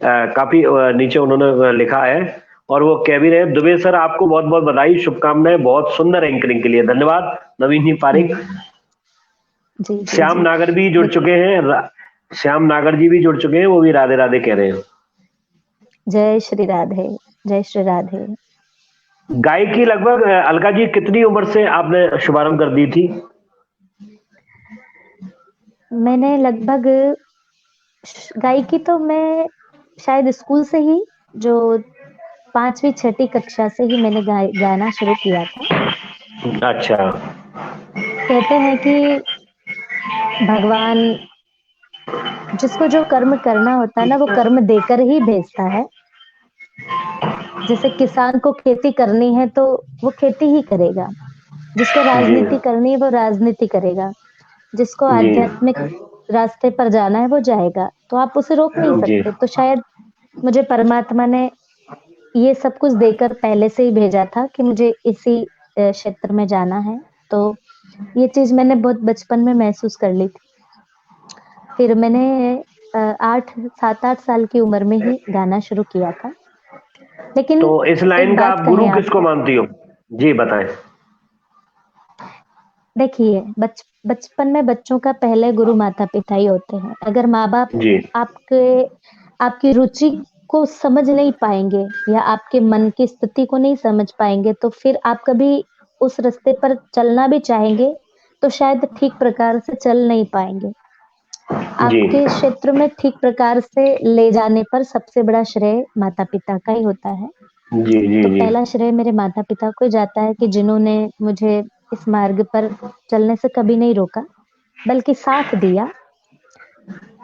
काफी नीचे उन्होंने लिखा है। और वो कह भी रहे हैं, दुबे सर आपको बहुत बहुत बधाई, शुभकामनाएं, बहुत सुंदर एंकरिंग के लिए धन्यवाद नवीन जी पारिक। जी जी श्याम जी। नागर भी जुड़ चुके हैं, श्याम नागर जी भी जुड़ चुके हैं, वो भी राधे राधे कह रहे हैं। जय श्री राधे, जय श्री राधे। गायकी लगभग अलका जी कितनी उम्र से आपने शुभारंभ कर दी थी? मैंने लगभग गायकी तो मैं शायद स्कूल से ही, जो 5वीं 6ठी कक्षा से ही मैंने गाना शुरू किया था। अच्छा। कहते हैं कि भगवान जिसको जो कर्म करना होता है ना, वो कर्म देकर ही भेजता है। जैसे किसान को खेती करनी है तो वो खेती ही करेगा, जिसको जी राजनीति करनी है वो राजनीति करेगा, जिसको जी आध्यात्मिक रास्ते पर जाना है वो जाएगा, तो आप उसे रोक नहीं जी। सकते। तो शायद मुझे परमात्मा ने ये सब कुछ देकर पहले से ही भेजा था कि मुझे इसी क्षेत्र में जाना है। तो ये चीज मैंने बहुत बचपन में महसूस कर ली थी। फिर मैंने 7-8 साल की उम्र में ही गाना शुरू किया था। लेकिन तो इस एक लाइन का बात आप गुरु कहें किसको आपको, मानती हो? जी बताएं। देखिए बचपन में बच्चों का पहले गुरु माता-पिता ही होते हैं। अगर माँ-बाप जी आपके आपकी रुचि को समझ नहीं पाएँगे या आपके मन की स्थिति को नहीं समझ पाएँगे, तो फिर आप कभी उस रास्ते पर चलना भी चाहेंगे, तो शायद ठीक प्रकार से चल नहीं पाएँगे। जी आपके क्षेत्र में ठीक प्रकार से ले जाने पर सबसे बड़ा श्रेय माता-पिता का ही होता है। जी जी तो जी पहला श्रेय मेरे माता-पिता को जाता है कि जिन्होंने मुझे इस मार्ग पर चलने से कभी नहीं रोका, बल्कि साथ दिया।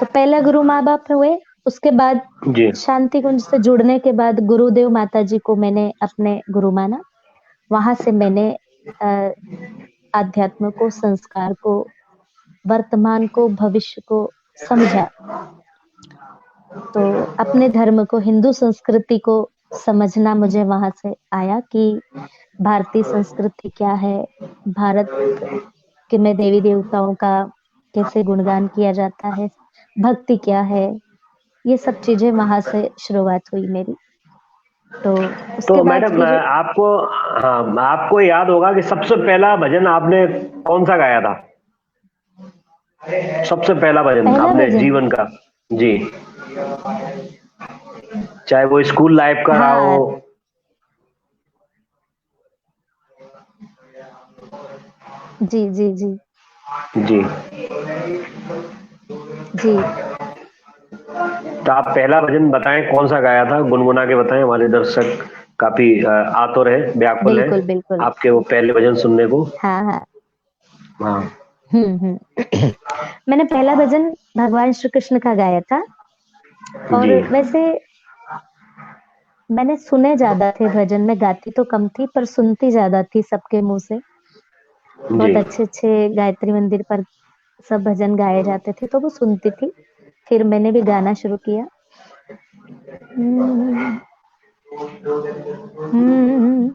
तो पहला गुरु माँ-बाप हुए, उसके बाद जी। शांति कुंज से जुड़ने के बाद गुरुदेव माताजी को मैंने अपने गुरु माना। वहाँ से मैंने अ, आध्यात्म को, संस्कार को, वर्तमान को, भविष्य को समझा। तो अपने धर्म को, हिंदू संस्कृति को समझना मुझे वहाँ से आया कि भारतीय संस्कृति क्या है, भारत के में देवी-देवताओं का कैसे गुणगान किया जाता है, भक्ति क्या है, ये सब चीज़ें वहाँ से शुरुआत हुई मेरी। तो उसके तो बाद मैडम फिर आपको, हाँ आपको याद होगा कि सबसे पहला भजन आपने कौन सा गाया था? सबसे पहला भजन पहला आपने भजन, जीवन का? जी, चाहे वो स्कूल लाइफ का रहा हो। हाँ, जी, जी, जी, जी। जी। तो आप पहला भजन बताएं, कौन सा गाया था, गुनगुना के बताएं, हमारे दर्शक काफी आतुर है, व्याकुल है बिल्कुल, बिल्कुल। आपके वो पहले भजन सुनने को। हाँ, हाँ। हाँ हुँ। मैंने पहला भजन भगवान श्री कृष्ण का गाया था और जी वैसे मैंने सुने ज़्यादा थे भजन, मैं गाती तो कम थी पर सुनती ज़्यादा थी सबके मुँह से। जी। बहुत अच्छे-अच्छे गायत्री मंदिर पर सब भजन गाए जाते थे, तो वो सुनती थी। फिर मैंने भी गाना शुरू किया। हुँ, हुँ,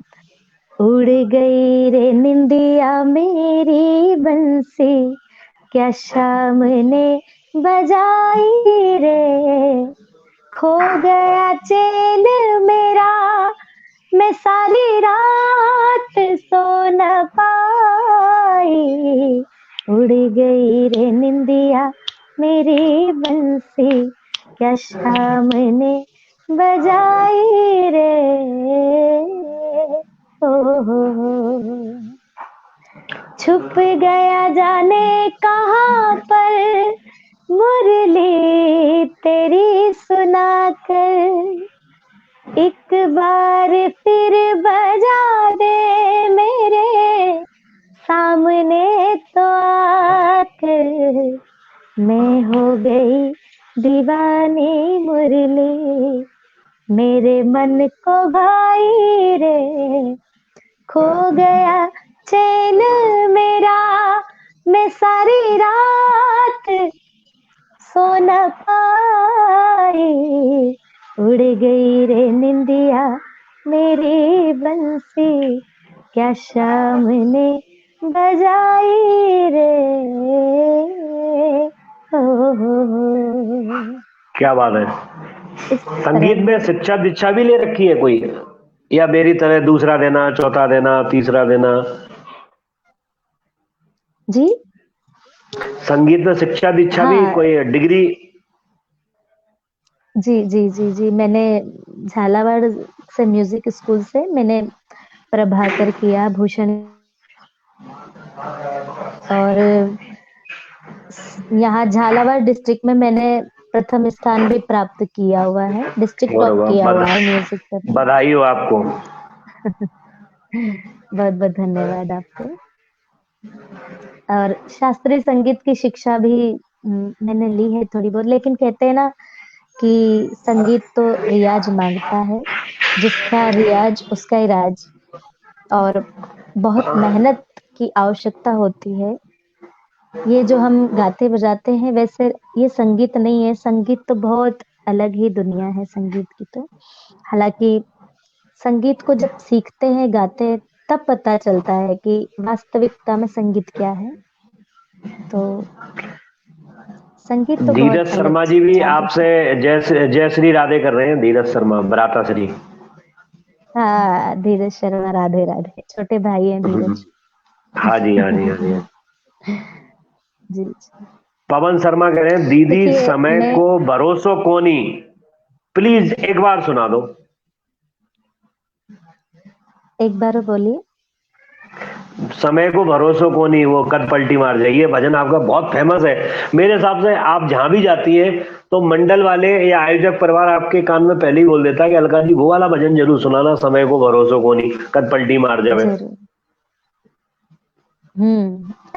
उड़ गई रे निंदिया मेरी बंसी, क्या शाम ने बजाई रे, खो गया चैन मेरा, मैं सारी रात सो न पाई, उड़ गई रे निंदिया मेरी बंसी, क्या शाम ने बजाई रे। ओ छुप गया जाने कहाँ पर, मुरली तेरी सुनाकर, एक बार फिर बजा दे मेरे सामने तो आकर, मैं हो गई दीवानी मुरली, मेरे मन को भाई रे, खो गया चैन मेरा, मैं सारी रात सो न पाई, उड़ गई रे निंदिया मेरी बंसी, क्या शाम ने बजाई रे। हो क्या बात है। इस तरह संगीत में से। शिक्षा दीक्षा भी ले रखी है कोई, या मेरी तरह दूसरा देना, चौथा देना, तीसरा देना? जी संगीत में शिक्षा दीक्षा भी, हाँ, कोई डिग्री? जी, मैंने झालावाड़ से म्यूजिक स्कूल से मैंने प्रभाकर किया, भूषण और यहाँ झालावाड़ डिस्ट्रिक्ट में मैंने प्रथम स्थान भी प्राप्त किया हुआ है, डिस्ट्रिक्ट और टॉप किया हुआ है म्यूजिक पर। बधाई हो आपको। बहुत-बहुत धन्यवाद आपको। और शास्त्रीय संगीत की शिक्षा भी मैंने ली है थोड़ी बहुत, लेकिन कहते हैं ना कि संगीत तो रियाज मांगता है, जिसका रियाज उसका इलाज, और बहुत मेहनत की आवश्यकता होती है। ये जो हम गाते बजाते हैं वैसे ये संगीत नहीं है, संगीत तो बहुत अलग ही दुनिया है संगीत की तो। हालाँकि संगीत को जब सीखते हैं, गाते हैं, तब पता चलता है कि वास्तविकता में संगीत क्या है। तो संगीत तो बहुत धीरज अलग शर्मा जी चीज़ भी है, आप देख आपसे सकते जय जय श्री राधे कर रहे हैं, धीरज शर्मा, भ्राता श्री। हाँ, धीरज शर्मा राधे राधे, छोटे भाई हैं हम्म, धीरज। हाँ जी हाँ जी हाँ जी। जी, जी। पवन शर्मा कह रहे हैं, दीदी देखिए समय मैं को भरोसो कोनी, प्लीज एक बार सुना दो। एक बार बोलिए। समय को भरोसो कोनी, वो कद पलटी मार जाए, ये भजन आपका बहुत फेमस है। मेरे हिसाब से आप जहां भी जाती है तो मंडल वाले या आयोजक परिवार आपके कान में पहले ही बोल देता है कि अलका जी वो वाला भजन जरूर सुनाना, समय को भरोसो कोनी कद पलटी मार जावे। ज़रूर।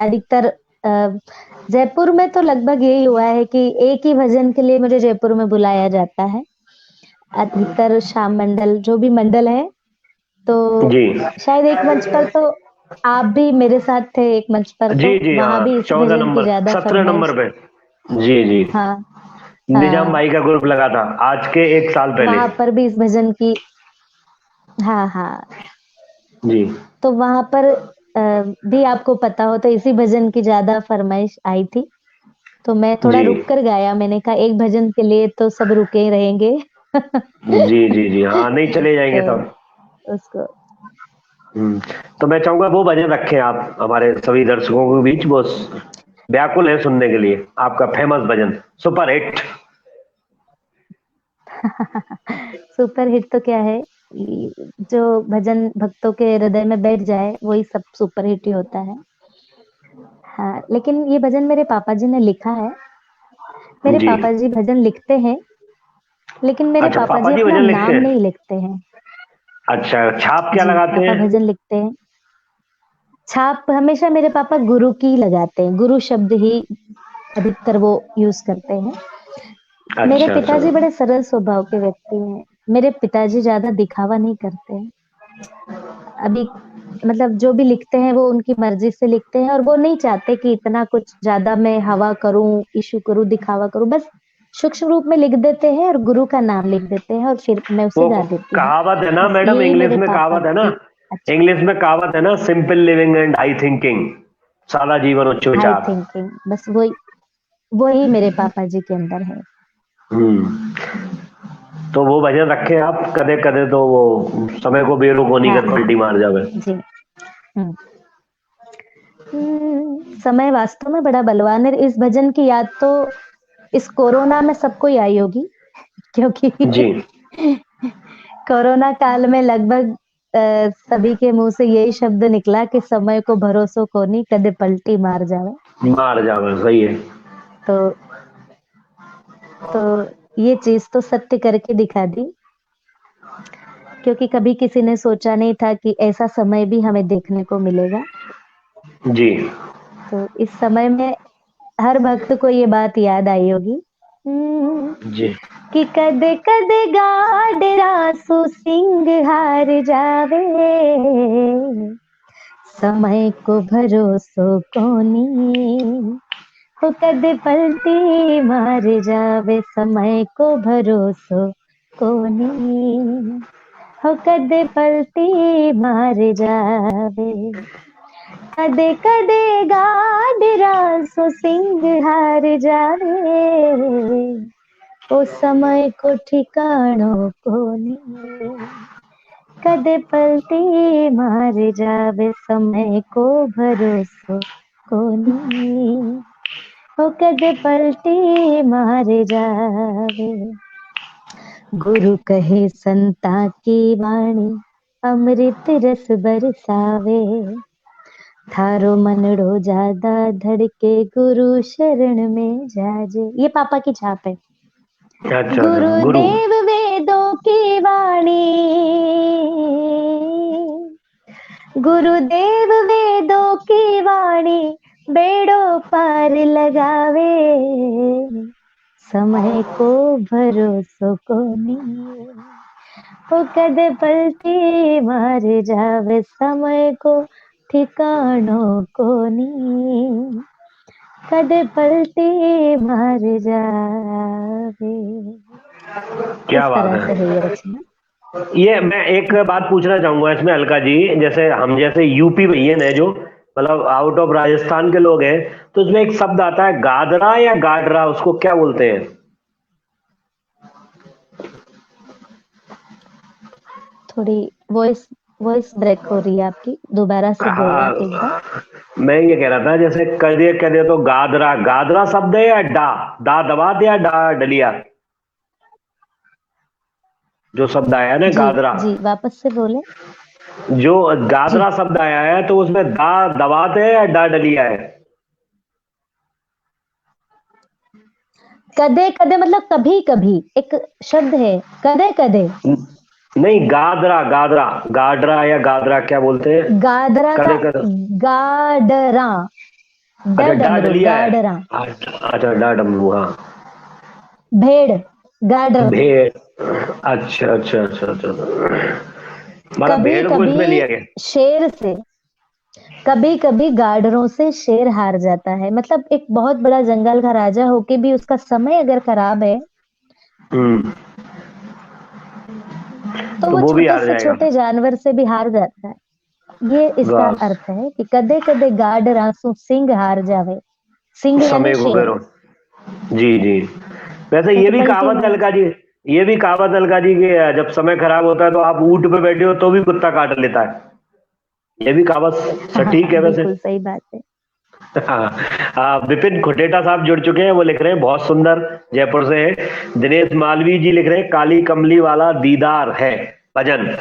अधिकतर जयपुर में तो लगभग यही हुआ है कि एक ही भजन के लिए मुझे जयपुर में बुलाया जाता है। अधिकतर श्याम मंडल जो भी मंडल है, तो जी शायद एक मंच पर तो आप भी मेरे साथ थे एक मंच पर, जी तो जी, वहाँ भी हाँ इसी 14 भजन की नंबर ज़्यादा 17 नंबर फरमाइश। पे। जी जी, हाँ, निजाम हाँ, भाई का ग्रुप लगा था आज के 1 साल पहले। वहाँ पर भी इस भजन की। हाँ, हाँ। जी तो वहाँ पर भी आपको पता हो तो इसी भजन की ज़्यादा फरमाइश आई थी। तो मैं थोड़ा जी रुक कर गाया, मैंने कहा एक भजन के लिए तो सब रुके ही रहेंगे। जी जी जी, हाँ नहीं चले जाएंगे तो सब। उसको तो मैं चाहूंगा वो भजन रखें आप हमारे सभी दर्शकों के बीच, वो व्याकुल है सुनने के लिए, आपका फेमस भजन, सुपर हिट। सुपर हिट तो क्या है, जो भजन भक्तों के हृदय में बैठ जाए वही सब सुपर हिट ही होता है। हाँ, लेकिन ये भजन मेरे पापा जी ने लिखा है। मेरे जी। पापा जी भजन लिखते हैं, लेकिन मेरे अच्छा, पापा पापा जी जी अपना भजन लिखते नाम हैं। नहीं लिखते हैं। अच्छा, छाप क्या जी, लगाते पापा हैं? भजन लिखते हैं। छाप हमेशा मेरे पापा गुरु की लगाते हैं, गुरु शब्द ही अधिकतर वो यूज करते हैं। मेरे अच्छा अच्छा। पिताजी बड़े सरल स्वभाव के व्यक्ति हैं। मेरे पिताजी ज्यादा दिखावा नहीं करते हैं। अभी मतलब जो भी लिखते हैं वो उनकी मर्जी से लिखते हैं, और वो नहीं चाहते कि इतना कुछ ज्यादा मैं हवा करूं, इशू करूं, दिखावा करूं। बस सूक्ष्म रूप में लिख देते हैं और गुरु का नाम लिख देते हैं, और फिर मैं उसे वो गा देती हूँ। कहावत है ना बस मैडम, यही इंग्लिश मेरे में पापा कहावत है ना, की अच्छा इंग्लिश में कहावत है ना, simple living and high thinking, सादा जीवन उच्च हाई विचार। थिंकिंग, बस वही वही मेरे पापा जी के अंदर है। हम्म। तो वो भजन रखे आप, कदे कदे तो वो समय को बेरुख होनी हाँ कर हाँ पलटी मार जावे। जी। हम्म समय वास्तव में बड़ा बलवान है। इस भजन की याद तो इस कोरोना में सबको ही आई होगी, क्योंकि जी। कोरोना काल में लगभग सभी के मुंह से यही शब्द निकला कि समय को भरोसो कोनी, कदे पलटी मार जावे। मार जावे, सही है। तो तो ये चीज तो सत्य करके दिखा दी, क्योंकि कभी किसी ने सोचा नहीं था कि ऐसा समय भी हमें देखने को मिलेगा। जी तो इस समय में हर भक्त को ये बात याद आई होगी। जी। कि कदे कदे गाडरा सु सिंह हार जावे, समय को भरोसो कोनी, हो कदे पलटी मार जावे, समय को भरोसो कोनी, हो कदे पलटी मार जावे। कदे कदे गाडरा सो सिंह हार जावे, ओ समय को ठिकाणो कोनी, कदे पलटी मार जावे, समय को भरोसो कोनी, ओ कदे पलटी मार जावे। गुरु कहे संता की वाणी, अमृत रस बरसावे, थारो मनड़ो ज्यादा धड़के, गुरु शरण में जाजे। ये पापा की छाप है। अच्छा अच्छा, गुरु। गुरुदेव वेदों की वाणी, गुरुदेव वेदों की वाणी, बेड़ों पार लगावे, समय को भरोसो कोनी, ओ कदे पलटी मार जावे, समय को ठिकानो कोनी, कदे पलटी मार जावे। क्या इस बात तरह से है ये है। रचना। ये मैं एक बात पूछना चाहूंगा इसमें अलका जी, जैसे हम जैसे यूपी भैयन है जो मतलब आउट ऑफ राजस्थान के लोग हैं, तो उसमें एक शब्द आता है गादरा या गाडरा, उसको क्या बोलते हैं? थोड़ी वॉइस वॉइस ब्रेक हो रही है आपकी, दोबारा से बोलना आप एक बार। हाँ, मैं ये कह रहा था जैसे कदे कदे तो गादरा, गादरा शब्द है या डा, डा दबा दिया, डा डलिया, जो शब्द आया है ना जी गादरा, जी, वापस से बोले। जो जी, गादरा शब्द आया है तो उसमें दा दबाते हैं या डा डलिया है? कदे कदे मतलब कभी कभी, एक शब्द है कदे कदे। नहीं, गादरा गादरा, गाडरा या गादरा क्या बोलते हैं? गादरा का कदे कदे। गाडरा, अच्छा, ड डा डमरू डलिया है। गाडरा। अच्छा, डा डमरू, हाँ। भेड़, गाडर। भेड़। अच्छा अच्छा अच्छा अच्छा। मतलब कभी भेड़ को इसमें लिया कभी गया। शेर से, कभी कभी गाडरों से शेर हार जाता है। मतलब एक बहुत बड़ा जंगल का राजा होके भी उसका समय अगर खराब है, हम्म। तो तो वो वो भी छोटे हार से जाएगा। छोटे जानवर से भी हार जाता है। ये इसका बस। अर्थ है कि कदे कदे गाड रासू सिंह हार जावे। सिंह यानी समय को शेर। करो। जी जी। वैसे ये कद भी पलटी कहावत है मार अलका जी, ये भी कहावत अलका जी की जब समय खराब होता है तो आप ऊंट पे बैठे हो तो भी कुत्ता काट लेता है। ये भी कहावत हाँ सटीक है वैसे। बिल्कुल सही बात है। हाँ। विपिन खुटेटा साहब जुड़ चुके हैं, वो लिख रहे हैं बहुत सुंदर, जयपुर से है। दिनेश मालवी जी लिख रहे हैं काली कमली वाला दीदार है भजन।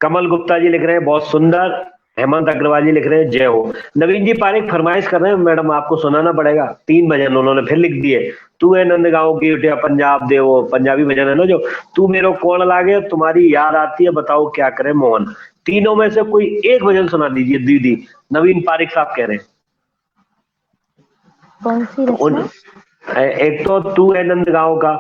कमल गुप्ता जी लिख रहे हैं बहुत सुंदर हेमंत अग्रवाल जी लिख रहे हैं जय हो। नवीन जी पारेख फरमाइश कर रहे हैं, मैडम आपको सुनाना पड़ेगा 3 भजन उन्होंने फिर लिख दिए। तू है नंदगांव की उठिया पंजाब दे, वो पंजाबी भजन है ना जो, तू मेरो कौन लागे, तुम्हारी याद आती है, बताओ क्या करे मोहन। तीनों में से कोई एक भजन सुना दीजिए दीदी, नवीन पारेख साहब कह रहे हैं। कौन सी तो रचना? एक तो तू है नंदगांव का,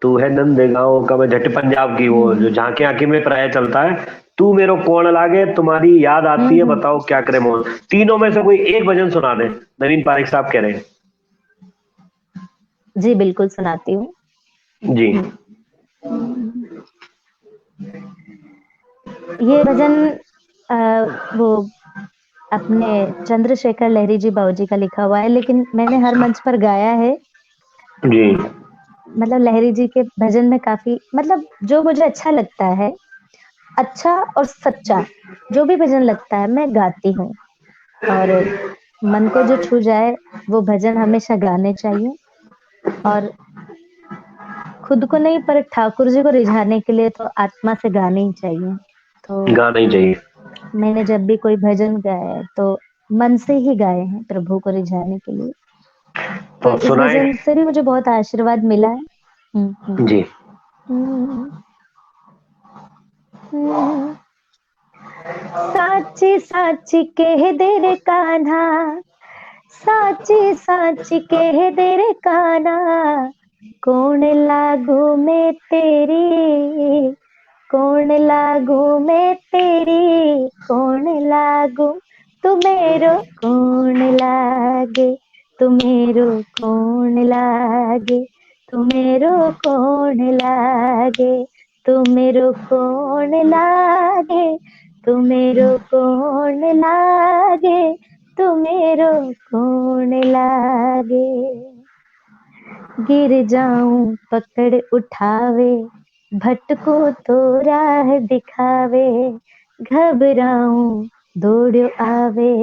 तू है नंदगांव का, मैं झट पंजाब की, वो जो झांकी आंखी में प्राय चलता है, तू मेरो कौन लागे, तुम्हारी याद आती है, बताओ क्या करे मोहन। तीनों में से कोई एक भजन सुना दे, नवीन पारेख साहब कह रहे हैं। जी बिल्कुल सुनाती हूँ। जी ये भजन वो अपने चंद्रशेखर लहरी जी बाबूजी का लिखा हुआ है, लेकिन मैंने हर मंच पर गाया है। जी मतलब लहरी जी के भजन में काफी, मतलब जो मुझे अच्छा लगता है, अच्छा और सच्चा जो भी भजन लगता है मैं गाती हूँ, और मन को जो छू जाए वो भजन हमेशा गाने चाहिए। और खुद को नहीं पर ठाकुर जी को रिझाने के लिए तो आत्मा से गाने ही चाहिए। तो गाना ही चाहिए। मैंने जब भी कोई भजन गाया है तो मन से ही गाए हैं प्रभु को रिझाने के लिए। तो तो इस सुनाए भजन से भी मुझे बहुत आशीर्वाद मिला है। जी। हम्म, हम्म। साची साची कह दे रे कान्हा, साची साची कह दे रे कान्हा, कौन लागू मैं तेरी, कौन लागू मैं तेरी, कौन लागू तू मेरो कौन लागे, तू मेरो कौन लागे, तू मेरो कौन लागे, तू मेरो कौन लागे, तू मेरो कौन लागे, तू मेरो कौन लागे। गिर जाऊं पकड़ उठावे, भटको तो राह दिखावे, घबराऊं दौड़ो आवे,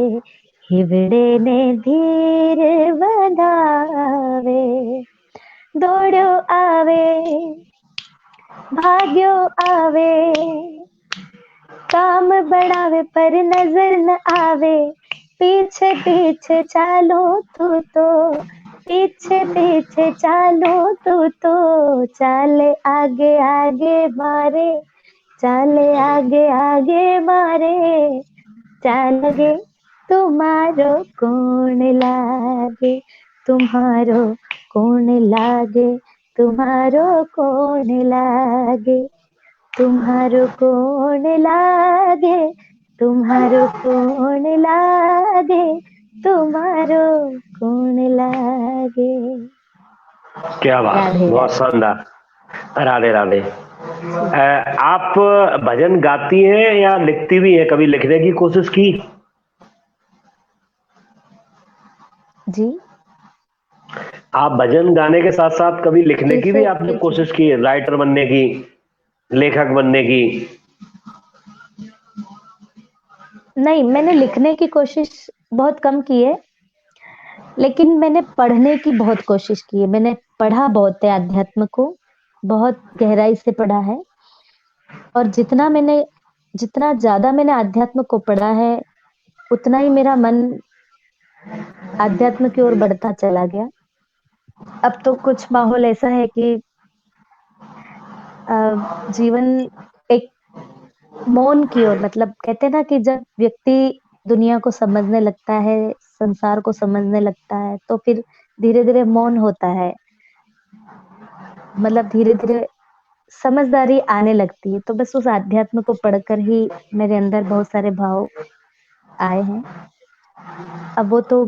हिवड़े ने धीर बंधावे, दौड़ो आवे भाग्यो आवे, काम बढ़ावे पर नजर न आवे, पीछे पीछे चालो तू तो, पीछे पीछे चालो तू तो, चाले आगे आगे मारे, चाले आगे आगे मारे, चाल लगे तुम्हारो कौन लागे, तुम्हारो कौन लागे, तुम्हारो कौन लागे, तुम्हारो कौन लागे, तुम्हारो कौन लागे, तुम्हारो कौन लागे। क्या बात, राधे बहुत राधे। शानदार। राधे राधे। आप भजन गाती हैं या लिखती भी हैं? कभी लिखने की कोशिश की? जी आप भजन गाने के साथ साथ कभी लिखने फिर की भी से आपने कीजिए। कोशिश की है, राइटर बनने की, लेखक बनने की? नहीं, मैंने लिखने की कोशिश बहुत कम की है, लेकिन मैंने पढ़ने की बहुत कोशिश की है। मैंने पढ़ा बहुत है अध्यात्म को, बहुत गहराई से पढ़ा है, और जितना ज्यादा मैंने अध्यात्म को पढ़ा है, उतना ही मेरा मन अध्यात्म की ओर बढ़ता चला गया। अब तो कुछ माहौल ऐसा है कि जीवन एक मौन की ओर, मतलब कहते हैं ना कि जब व्यक्ति दुनिया को समझने लगता है, संसार को समझने लगता है, तो फिर धीरे धीरे मौन होता है, मतलब धीरे धीरे समझदारी आने लगती है। तो बस उस आध्यात्म को पढ़कर ही मेरे अंदर बहुत सारे भाव आए हैं। अब वो तो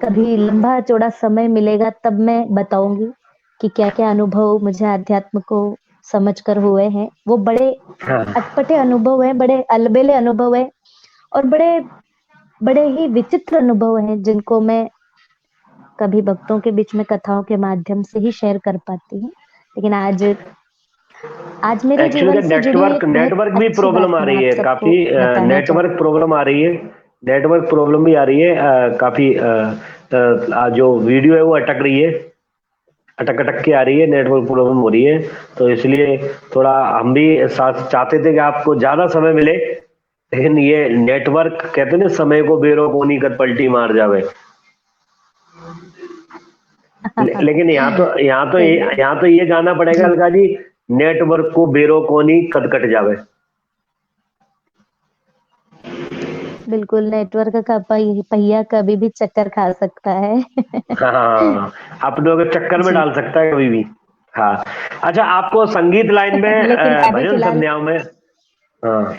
कभी लंबा चौड़ा समय मिलेगा तब मैं बताऊंगी कि क्या क्या अनुभव मुझे आध्यात्म को समझकर हुए हैं। वो बड़े हाँ। अटपटे अनुभव हैं, बड़े अलबेले अनुभव हैं, और बड़े बड़े ही विचित्र अनुभव हैं, जिनको मैं कभी भक्तों के बीच में कथाओं के माध्यम से ही शेयर कर पाती हूँ। लेकिन आज मेरे एक्चुअली जीवन से जुड़ी नेटवर्क एक बहुत नेटवर्क भी अच्छी बात प्रॉब्लम आ मैं रही आप है सबको काफी, बताना नेटवर्क चाहती प्रॉब्लम आ रही है, नेटवर्क प्रॉब्लम भी आ रही है काफी, जो वीडियो है वो अटक रही है, अटक अटक के आ रही है, नेटवर्क प्रॉब्लम हो रही है। तो इसलिए थोड़ा हम भी साथ चाहते थे कि आपको ज्यादा समय मिले, लेकिन ये नेटवर्क कहते हैं ना, समय को बेरो कोनी कर पलटी मार जावे। लेकिन सही है। यहाँ तो ये गाना पड़ेगा जी, अलका जी, नेटवर्क को बेरो कोनी कद कट जावे। बिल्कुल नेटवर्क का पहिया कभी भी चक्कर खा सकता है। हाँ, अपनों के चक्कर में जी, डाल सकता है कभी भी। हाँ। अच्छा, आपको संगीत लाइन में लेकिन अभी भजन फिलहाल संध्याओं में, हाँ,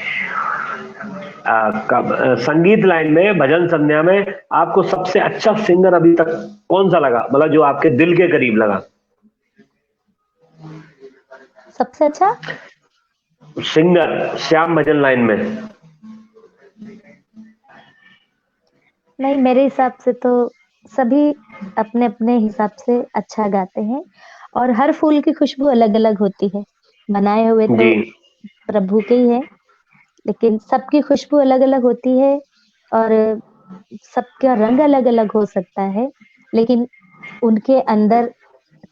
संगीत लाइन में भजन संध्या में आपको सबसे अच्छा सिंगर अभी तक कौन सा लगा, मतलब जो आपके दिल के करीब लगा? सबसे अच्छा सिंगर श्याम भजन लाइन में। नहीं, मेरे हिसाब से तो सभी अपने-अपने हिसाब से अच्छा गाते हैं और हर फूल की खुशबू अलग-अलग होती है। बनाए हुए जी। तो प्रभु के ही हैं, लेकिन सबकी खुशबू अलग-अलग होती है और सबका रंग अलग-अलग हो सकता है, लेकिन उनके अंदर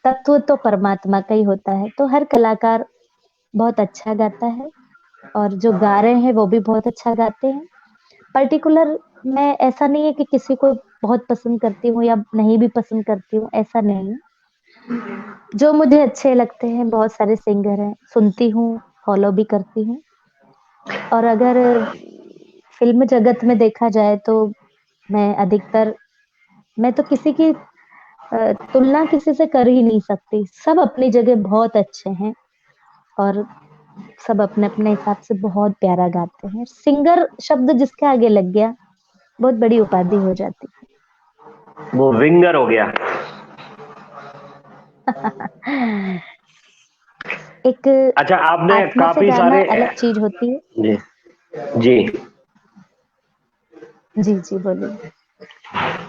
तत्व तो परमात्मा का ही होता है। तो हर कलाकार बहुत अच्छा गाता है और जो गा रहे हैं वो भी बहुत अच्छा गाते हैं। पर्टिकुलर मैं ऐसा नहीं है कि किसी को बहुत पसंद करती हूँ या नहीं भी पसंद करती हूँ, ऐसा नहीं है। जो मुझे अच्छे लगते हैं, बहुत सारे सिंगर हैं, सुनती हूँ, फॉलो भी करती हूँ और अगर फ़िल्म जगत में देखा जाए तो मैं अधिकतर मैं तो किसी की तुलना किसी से कर ही नहीं सकती। सब अपनी जगह बहुत अच्छे हैं और सब अपने-अपने हिसाब से बहुत प्यारा गाते हैं। सिंगर शब्द जिसके आगे लग गया, बहुत बड़ी उपाधि हो जाती वो विंगर हो गया। है। एक अच्छा, आपने आत्मा से काफी गाना सारे, अलग चीज़ होती है। जी जी, जी, जी, बोलिए।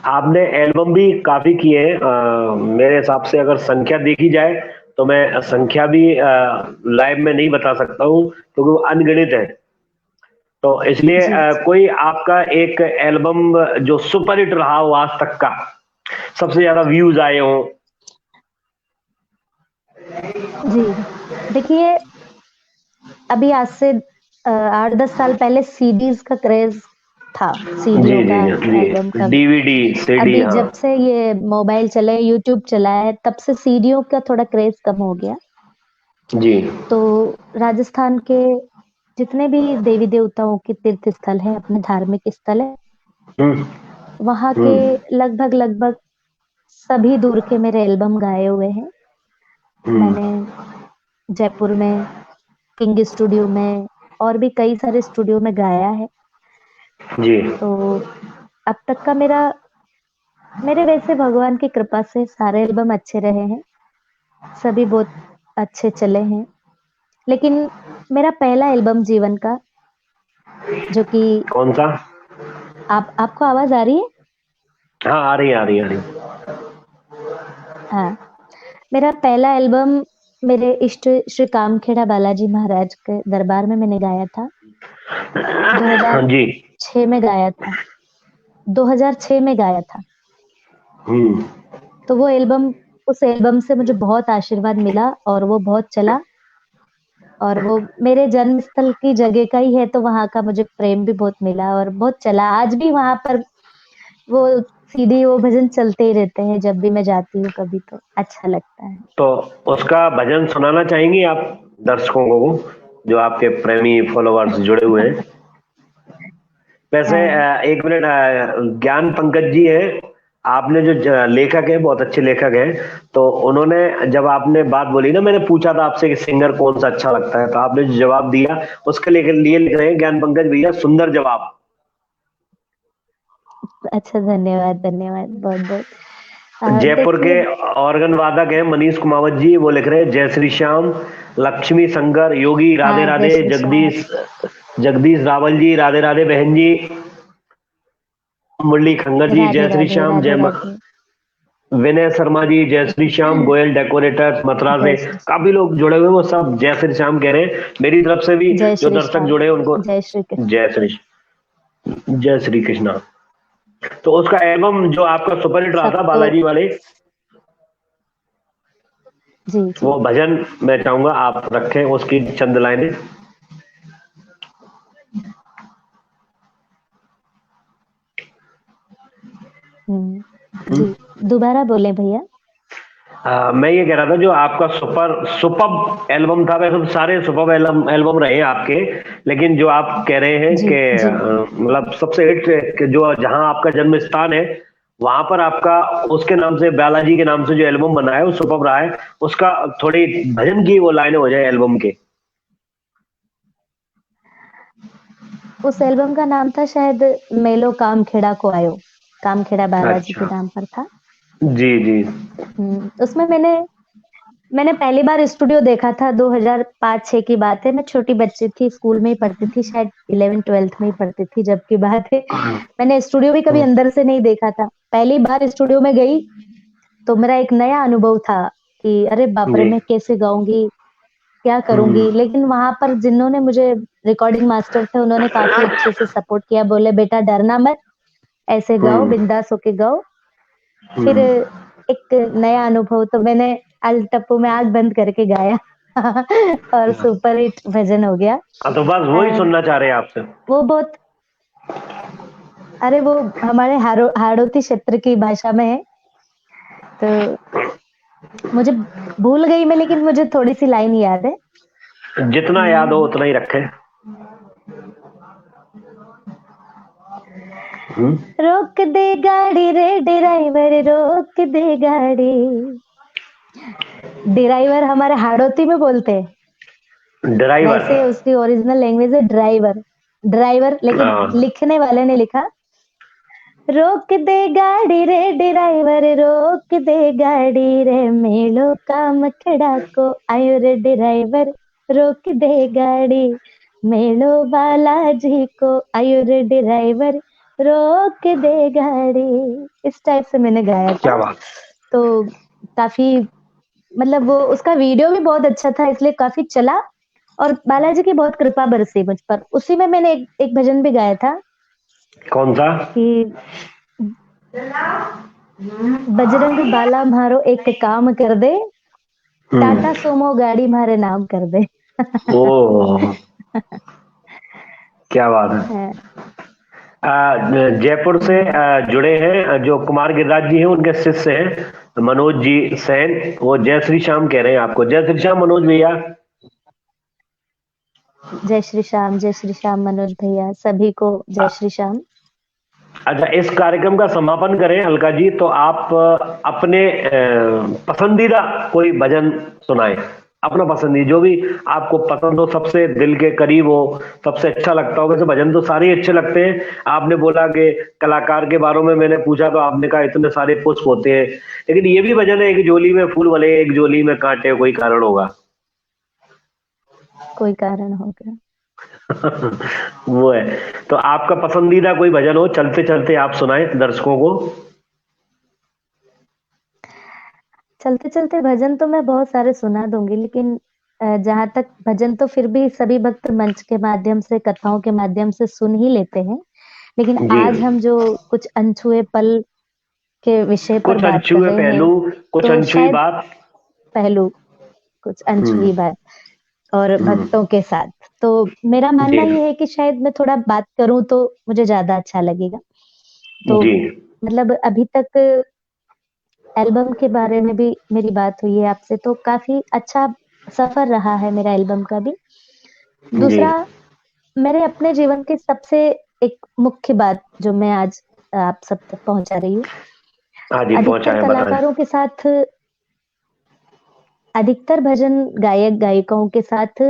आपने एल्बम भी काफी किए हैं। मेरे हिसाब से अगर संख्या देखी जाए तो मैं संख्या भी लाइव में नहीं बता सकता हूँ, क्योंकि वो अनगिनत है। तो इसलिए जी, जी। कोई आपका एक एल्बम जो सुपर हिट रहा हो आज तक का, सबसे ज्यादा व्यूज आए हो? जी, देखिए अभी आज से 8-10 साल पहले सीडीज़ का क्रेज़ था, जी सीडीओ जी का, एल्बम जी, का। डीवीडी सीडी, अभी हाँ। जब से ये मोबाइल चले, यूट्यूब चला है, तब से सीडीओ का थोड़ा क्रेज़ कम हो गया। जी। तो राजस्थान के जितने भी देवी-देवताओं के तीर्थ स्थल हैं, अपने धार्मिक स्थल हैं, हम्म वहाँ के हम्म लगभग-लगभग सभी दूर के मेरे एल्बम गाए हुए हैं। हम्म मैंने जयपुर में, किंग स्टूडियो में और भी कई सारे स्टूडियो में गाया है। जी। तो अब तक का मेरे वैसे भगवान की कृपा से सारे एल्बम अच्छे रहे हैं, सभी बहुत अच्छे चले हैं। लेकिन मेरा पहला एल्बम जीवन का जो कि कौन सा? आपको आवाज़ आ रही है? हाँ, आ रही आ रही आ रही। हाँ, मेरा पहला एल्बम मेरे इष्ट श्री कामखेड़ा बालाजी महाराज के दरबार में मैंने गाया था। हाँ जी। 2006 में गाया था 2006 में गाया था। हम्म तो वो एल्बम उस एल्बम से मुझे बहुत आशीर्वाद मिला और वो बहुत चला और वो मेरे जन्म स्थल की जगह का ही है, तो वहाँ का मुझे प्रेम भी बहुत मिला और बहुत चला। आज भी वहाँ पर वो सीडी, वो भजन चलते ही रहते हैं, जब भी मैं जाती हूँ कभी तो अच्छा लगता है। तो उसका भजन सुनाना चाहेंगी आप दर्शकों को, जो आपके प्रेमी फॉलोअर्स जुड़े हुए हैं? वैसे हाँ, एक मिनट, ज्ञान पंकज जी है, आपने जो लेखक है, बहुत अच्छे लेखक हैं, तो उन्होंने जब आपने बात बोली ना, मैंने पूछा था आपसे कि सिंगर कौन सा अच्छा लगता है, तो आपने जो जवाब दिया उसके लिए लिख रहे हैं ज्ञान पंकज भैया, सुंदर जवाब। अच्छा धन्यवाद, धन्यवाद बहुत-बहुत। जयपुर के देखिए ऑर्गन वादक हैं मनीष कुमावत जी, वो लिख रहे हैं जय श्री श्याम, लक्ष्मी शंकर, योगी राधे हाँ, जय राधे, श्री श्याम। जगदीश जगदीश रावल जी राधे राधे बहन जी, मुरली खंगर जी राधे, जय श्री राधे, श्याम, राधे, राधे। विनय शर्मा जी जय श्री श्याम, गोयल डेकोरेटर्स मथुरा से जय श्री काफी लोग जुड़े हुए हैं, वो सब जय श्री श्याम कह रहे हैं। मेरी तरफ से भी जय जो श्री दर्शक श्याम, जुड़े हैं उनको जय श्री कृष्ण। जय श्री कृष्णा। तो उसका एल्बम जो आपका सुपर हिट रहा था सबको बालाजी वाले, जी, जी। वो भजन मैं चाहूंगा आप रखें, उसकी चंद लाइनें। जी, दोबारा बोले भैया। मैं ये कह रहा था जो आपका सुपर एल्बम था, वैसे तो सारे सुपर एल्बम एल्बम रहे आपके, लेकिन जो आप कह रहे हैं जी, कि जी। मतलब सबसे हिट जो जहां आपका जन्म स्थान है वहां पर आपका उसके नाम से, बालाजी के नाम से जो एल्बम बना है वो सुपर रहा है। उसका थोड़ी भजन की वो लाइनें हो जाए एल्बम के। उस एल्बम का नाम था शायद मेलो कामखेड़ा को आयो। कामखेड़ा बालाजी के अच्छा। नाम पर था। जी जी। उसमें मैंने पहली बार स्टूडियो देखा था 2005-6 की बात है। मैं छोटी बच्ची थी, स्कूल में ही पढ़ती थी, शायद 11th-12th में ही पढ़ती थी जब की बात है। मैंने स्टूडियो भी कभी अंदर से नहीं देखा था। पहली बार स्टूडियो में गई तो मेरा एक नया अनुभव था कि अरे बाप रे! जी। मैं कैसे गाऊँगी, क्या हम्म। करूँगी? लेकिन वहाँ पर जिन्होंने मुझे रिकॉर्डिंग मास्टर थे, उन्होंने काफ़ी अच्छे से सपोर्ट किया। बोले, "बेटा डरना मत, ऐसे गाओ, हम्म। बिंदास होके गाओ।" फिर हम्म। एक नया अनुभव तो मैंने अल्टप्पू में आँख बंद करके गाया और सुपर हिट भजन हो गया। हाँ, तो बस वही अ, सुनना चाह रहे हैं आपसे। वो बहुत अरे वो हमारे हाड़ौती क्षेत्र की भाषा में है, तो मुझे भूल गई मैं, लेकिन मुझे थोड़ी-सी लाइन याद है। जितना याद हो हुँ। उतना ही रखें। हम्म। रोक दे गाड़ी रे ड्राइवर, रोक दे गाड़ी। ड्राइवर हमारे हाड़ौती में बोलते हैं। ड्राइवर। वैसे उसकी ओरिजिनल लैंग्वेज है ड्राइवर। ड्राइवर, लेकिन हाँ। लिखने वाले ने लिखा रोक दे गाड़ी रे ड्राइवर, रोक दे गाड़ी रे, मेलो कामखेड़ा को आयो रे ड्राइवर, रोक दे गाड़ी, मेलो बालाजी को आयो रे ड्राइवर, रोक दे गाड़ी। इस टाइप से मैंने गाया था। क्या बात। तो काफी, मतलब वो उसका वीडियो भी बहुत अच्छा था, इसलिए काफी चला और बालाजी की बहुत कृपा बरसी मुझ पर। उसी में मैंने एक भजन भी गाया था कौन सा? कि बजरंग बाला म्हारो एक काम कर दे, हम्म। टाटा सोमो गाड़ी म्हारे नाम कर दे। ओ, क्या बात है। हाँ, जयपुर से जुड़े हैं जो कुमार गिरिराज जी हैं, उनके शिष्य हैं मनोज जी सैन। वो जय श्री श्याम कह रहे हैं आपको। जय श्री श्याम मनोज भैया। जय श्री श्याम मनोज भैया, सभी को जय श्री श्याम। अच्छा, इस कार्यक्रम का समापन करें अलका जी, तो आप अपने पसंदीदा कोई भजन सुनाएं। अपना पसंदीदा जो भी आपको पसंद हो, सबसे दिल के करीब हो, सबसे अच्छा लगता हो। वैसे भजन तो सारे ही अच्छे लगते हैं। आपने बोला कि कलाकार के बारे में मैंने पूछा तो आपने कहा इतने सारे पुष्प होते हैं, लेकिन ये भी भजन है, एक झोली में फूल भले एक झोली में कांटे, कोई कारण होगा। कोई कारण होगा। वो है। तो आपका पसंदीदा कोई भजन हो, चलते चलते आप सुनाएं दर्शकों को। चलते-चलते भजन तो मैं बहुत सारे सुना दूँगी, लेकिन जहाँ तक भजन तो फिर भी सभी भक्त मंच के माध्यम से, कथाओं के माध्यम से सुन ही लेते हैं। लेकिन जी। आज हम जो कुछ अनछुए पल के विषय पर कुछ बात कर अनछुए रहे हैं, पहलू, कुछ तो अनछुई शायद बात। पहलू कुछ हम्म। अनछुई बात और हम्म। भक्तों के साथ। तो मेरा जी। मानना ये है कि शायद मैं थोड़ा बात करूँ तो मुझे ज़्यादा अच्छा लगेगा। तो जी। मतलब अभी तक एल्बम के बारे में भी मेरी बात हुई है आपसे, तो काफ़ी अच्छा सफ़र रहा है मेरा एल्बम का भी। जी। दूसरा, मेरे अपने जीवन की सबसे एक मुख्य बात जो मैं आज आप सब तक पहुँचा रही हूँ, हाँ जी, पहुंचा अधिकतर है, बताएं। कलाकारों के साथ, अधिकतर भजन गायक-गायिकाओं के साथ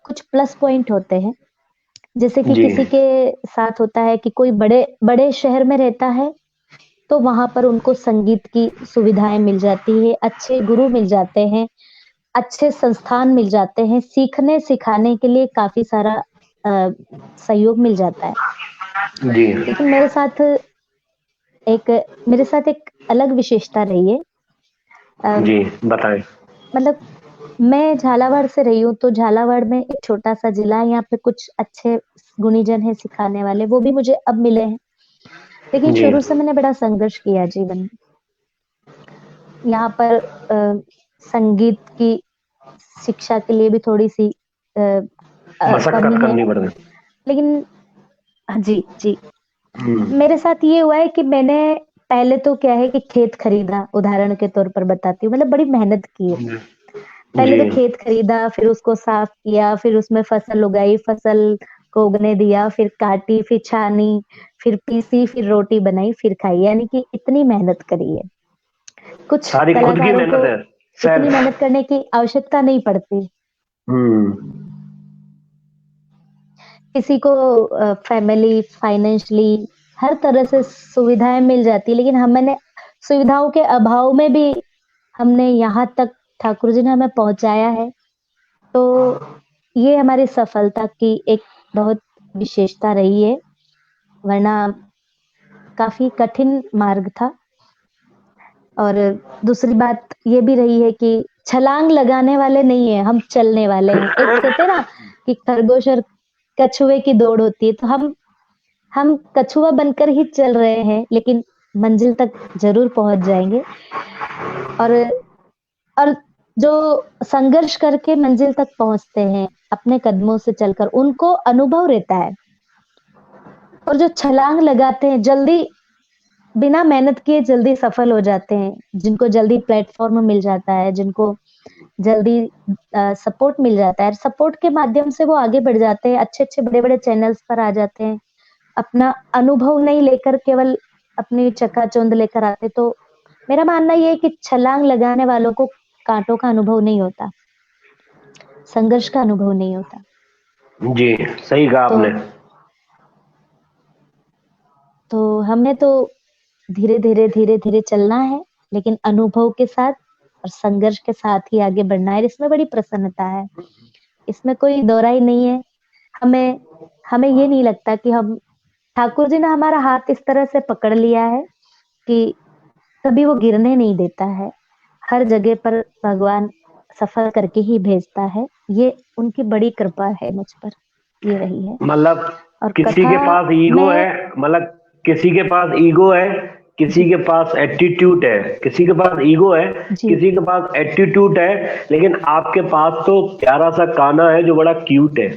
कुछ प्लस पॉइंट होते हैं। जैसे कि जी। किसी के साथ होता है कि कोई बड़े बड़े शहर में रहता है, तो वहाँ पर उनको संगीत की सुविधाएँ मिल जाती है, अच्छे गुरु मिल जाते हैं, अच्छे संस्थान मिल जाते हैं, सीखने-सिखाने के लिए काफ़ी सारा अ, सहयोग मिल जाता है। जी। लेकिन एक मेरे साथ एक अलग विशेषता रही है। अ, जी, बताएं। मतलब मैं झालावाड़ से रही हूँ, तो झालावाड़ में एक छोटा-सा जिला है, यहाँ पे कुछ अच्छे गुणीजन हैं सिखाने वाले, वो भी मुझे अब मिले हैं। लेकिन जी। शुरू से मैंने बड़ा संघर्ष किया जीवन में। यहाँ पर संगीत की शिक्षा के लिए भी थोड़ी-सी मशक्कत कमी है। करनी पड़ गई। लेकिन हाँ जी, जी। हम्म। मेरे साथ ये हुआ है कि मैंने पहले तो क्या है कि खेत खरीदा, उदाहरण के तौर पर बताती हूँ, मतलब बड़ी मेहनत की है। जी पहले जी। तो खेत खरीदा, फिर उसको साफ किया, फिर उसमें फसल उगाई, फसल को उगने दिया, फिर काटी, फिर छानी, फिर पीसी, फिर रोटी बनाई, फिर खाई, यानी कि इतनी मेहनत करी है। कुछ सारी खुद की कलाकारों को मेहनत है, इतनी सेल्फ। मेहनत करने की आवश्यकता नहीं पड़ती। हम्म। किसी को फैमिली, फाइनेंशियली हर तरह से सुविधाएँ मिल जाती है, लेकिन हमने सुविधाओं के अभाव में भी हमने यहाँ तक ठाकुर जी ने हमें पहुँचाया है, तो ये हमारी सफलता की एक बहुत विशेषता रही है, वरना काफ़ी कठिन मार्ग था। और दूसरी बात ये भी रही है कि छलांग लगाने वाले नहीं हैं, हम चलने वाले हैं। एक कहते हैं ना कि खरगोश और कछुए की दौड़ होती है, तो हम कछुआ बनकर ही चल रहे हैं, लेकिन मंजिल तक ज़रूर पहुँच जाएँगे। और और जो संघर्ष करके मंजिल तक पहुँचते हैं, अपने कदमों से चलकर, उनको अनुभव रहता है। और जो छलांग लगाते हैं, जल्दी बिना मेहनत किए जल्दी सफल हो जाते हैं, जिनको जल्दी प्लेटफ़ॉर्म मिल जाता है, जिनको जल्दी सपोर्ट मिल जाता है, सपोर्ट के माध्यम से वो आगे बढ़ जाते हैं, अच्छे-अच्छे बड़े-बड़े चैनल्स पर आ जाते हैं। अपना अनुभव नहीं लेकर केवल अपनी चकाचौंध लेकर आते, तो मेरा मानना ये है कि छलांग लगाने वालों को काँटों का अनुभव नहीं होता, संघर्ष का अनुभव नहीं होता। जी, सही कहा तो आपने। तो हमें तो धीरे-धीरे, धीरे-धीरे चलना है, लेकिन अनुभव के साथ और संघर्ष के साथ ही आगे बढ़ना है, इसमें बड़ी प्रसन्नता है। इसमें कोई दोहराई नहीं है। हमें हमें ये नहीं लगता कि हम ठाकुर जी ने हमारा हाथ इस तरह से पकड़ लिया है कि कभी वो गिरने नहीं देता है। हर जगह पर भगवान सफल करके ही भेजता है। ये उनकी बड़ी कृपा है मुझ पर, ये रही है। मतलब और किसी कथा के पास ईगो में है, मतलब किसी के पास ईगो है, किसी जी, के पास एटीट्यूड है, किसी के पास ईगो है, जी। किसी के पास एटीट्यूड है, लेकिन आपके पास तो प्यारा सा काना है जो बड़ा क्यूट है।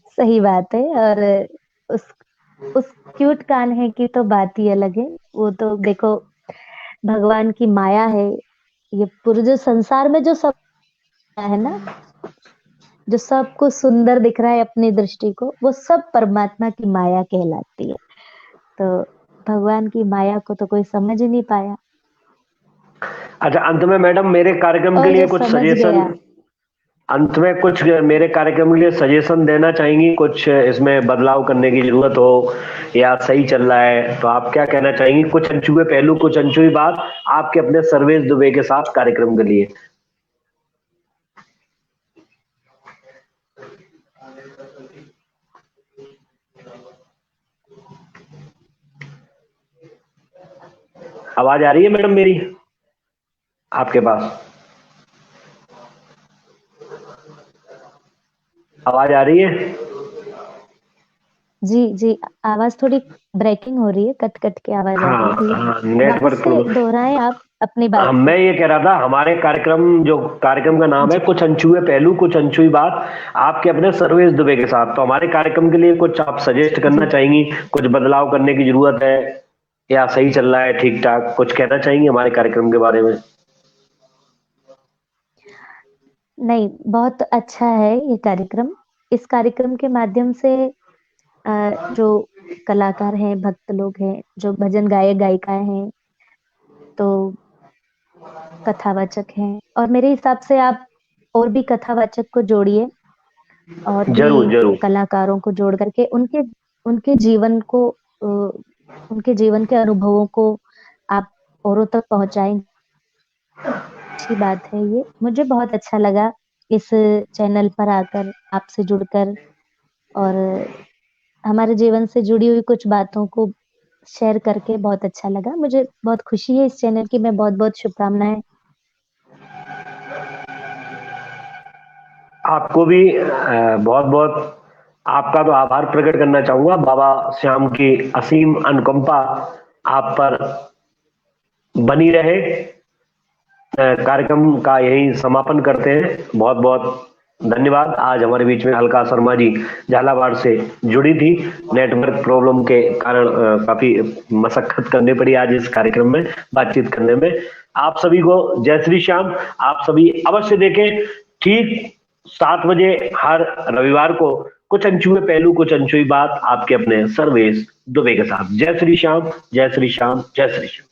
सही बात है। और उस उस क्यूट कान्हे की तो बात ही अलग है। वो तो देखो भगवान की माया है। ये पूरे जो संसार में जो सब है ना, जो सबको सुंदर दिख रहा है अपनी दृष्टि को, वो सब परमात्मा की माया कहलाती है। तो भगवान की माया को तो कोई समझ ही नहीं पाया, अच्छा, अंत में मैडम मेरे कार्यक्रम के और लिए जो कुछ समझ सजेशन, गया। अंत में कुछ मेरे कार्यक्रम के लिए सजेशन देना चाहेंगी, कुछ इसमें बदलाव करने की जरूरत हो या सही चल रहा है तो आप क्या कहना चाहेंगी? कुछ अनछुए पहलू, कुछ अनछुई बात आपके अपने सर्वेश दुबे के साथ कार्यक्रम के लिए। आवाज आ रही है मैडम मेरी आपके पास? आवाज आ रही है? जी, जी। आवाज़ थोड़ी ब्रेकिंग हो रही है, कट-कट के आवाज़ आ रही है। हाँ हाँ, वापस नेटवर्क से प्रॉब्लम। दोहराएँ आप अपनी बात मैं को। ये कह रहा था, हमारे कार्यक्रम, जो कार्यक्रम का नाम है जी। कुछ अनछुए पहलू कुछ अनछुई बात आपके अपने सर्वेश दुबे के साथ, तो हमारे कार्यक्रम के लिए कुछ आप सजेस्ट करना जी। चाहेंगी? कुछ बदलाव करने की जरूरत है या सही चल रहा है ठीक ठाक? कुछ कहना चाहेंगी हमारे कार्यक्रम के बारे में? नहीं, बहुत अच्छा है ये कार्यक्रम। इस कार्यक्रम के माध्यम से जो कलाकार हैं, भक्त लोग हैं, जो भजन गायक-गायिकाएँ हैं, तो कथावाचक हैं, और मेरे हिसाब से आप और भी कथावाचक को जोड़िए, और भी जरूर जरूर। कलाकारों को जोड़ करके उनके उनके जीवन को उनके जीवन के अनुभवों को आप औरों तक पहुँचाएँ। अच्छी बात है ये। मुझे बहुत अच्छा लगा इस चैनल पर आकर, आपसे जुड़कर, और हमारे जीवन से जुड़ी हुई कुछ बातों को शेयर करके बहुत अच्छा लगा। मुझे बहुत खुशी है इस चैनल की, मैं बहुत-बहुत शुभकामनाएँ। आपको भी बहुत बहुत आपका तो आभार प्रकट करना चाहूंगा। बाबा श्याम की असीम अनुकंपा आप पर बनी रहे। कार्यक्रम का यही समापन करते हैं। बहुत बहुत धन्यवाद। आज हमारे बीच में अलका शर्मा जी झालावाड़ से जुड़ी थी। नेटवर्क प्रॉब्लम के कारण काफी मशक्कत करनी पड़ी आज इस कार्यक्रम में बातचीत करने में। आप सभी को जय श्री श्याम। आप सभी अवश्य देखें ठीक 7 बजे हर रविवार को कुछ अनछुए पहलू, कुछ अनछुई बात आपके अपने सर्वेश दुबे के साथ। जय श्री श्याम, जय श्री श्याम, जय श्री श्याम।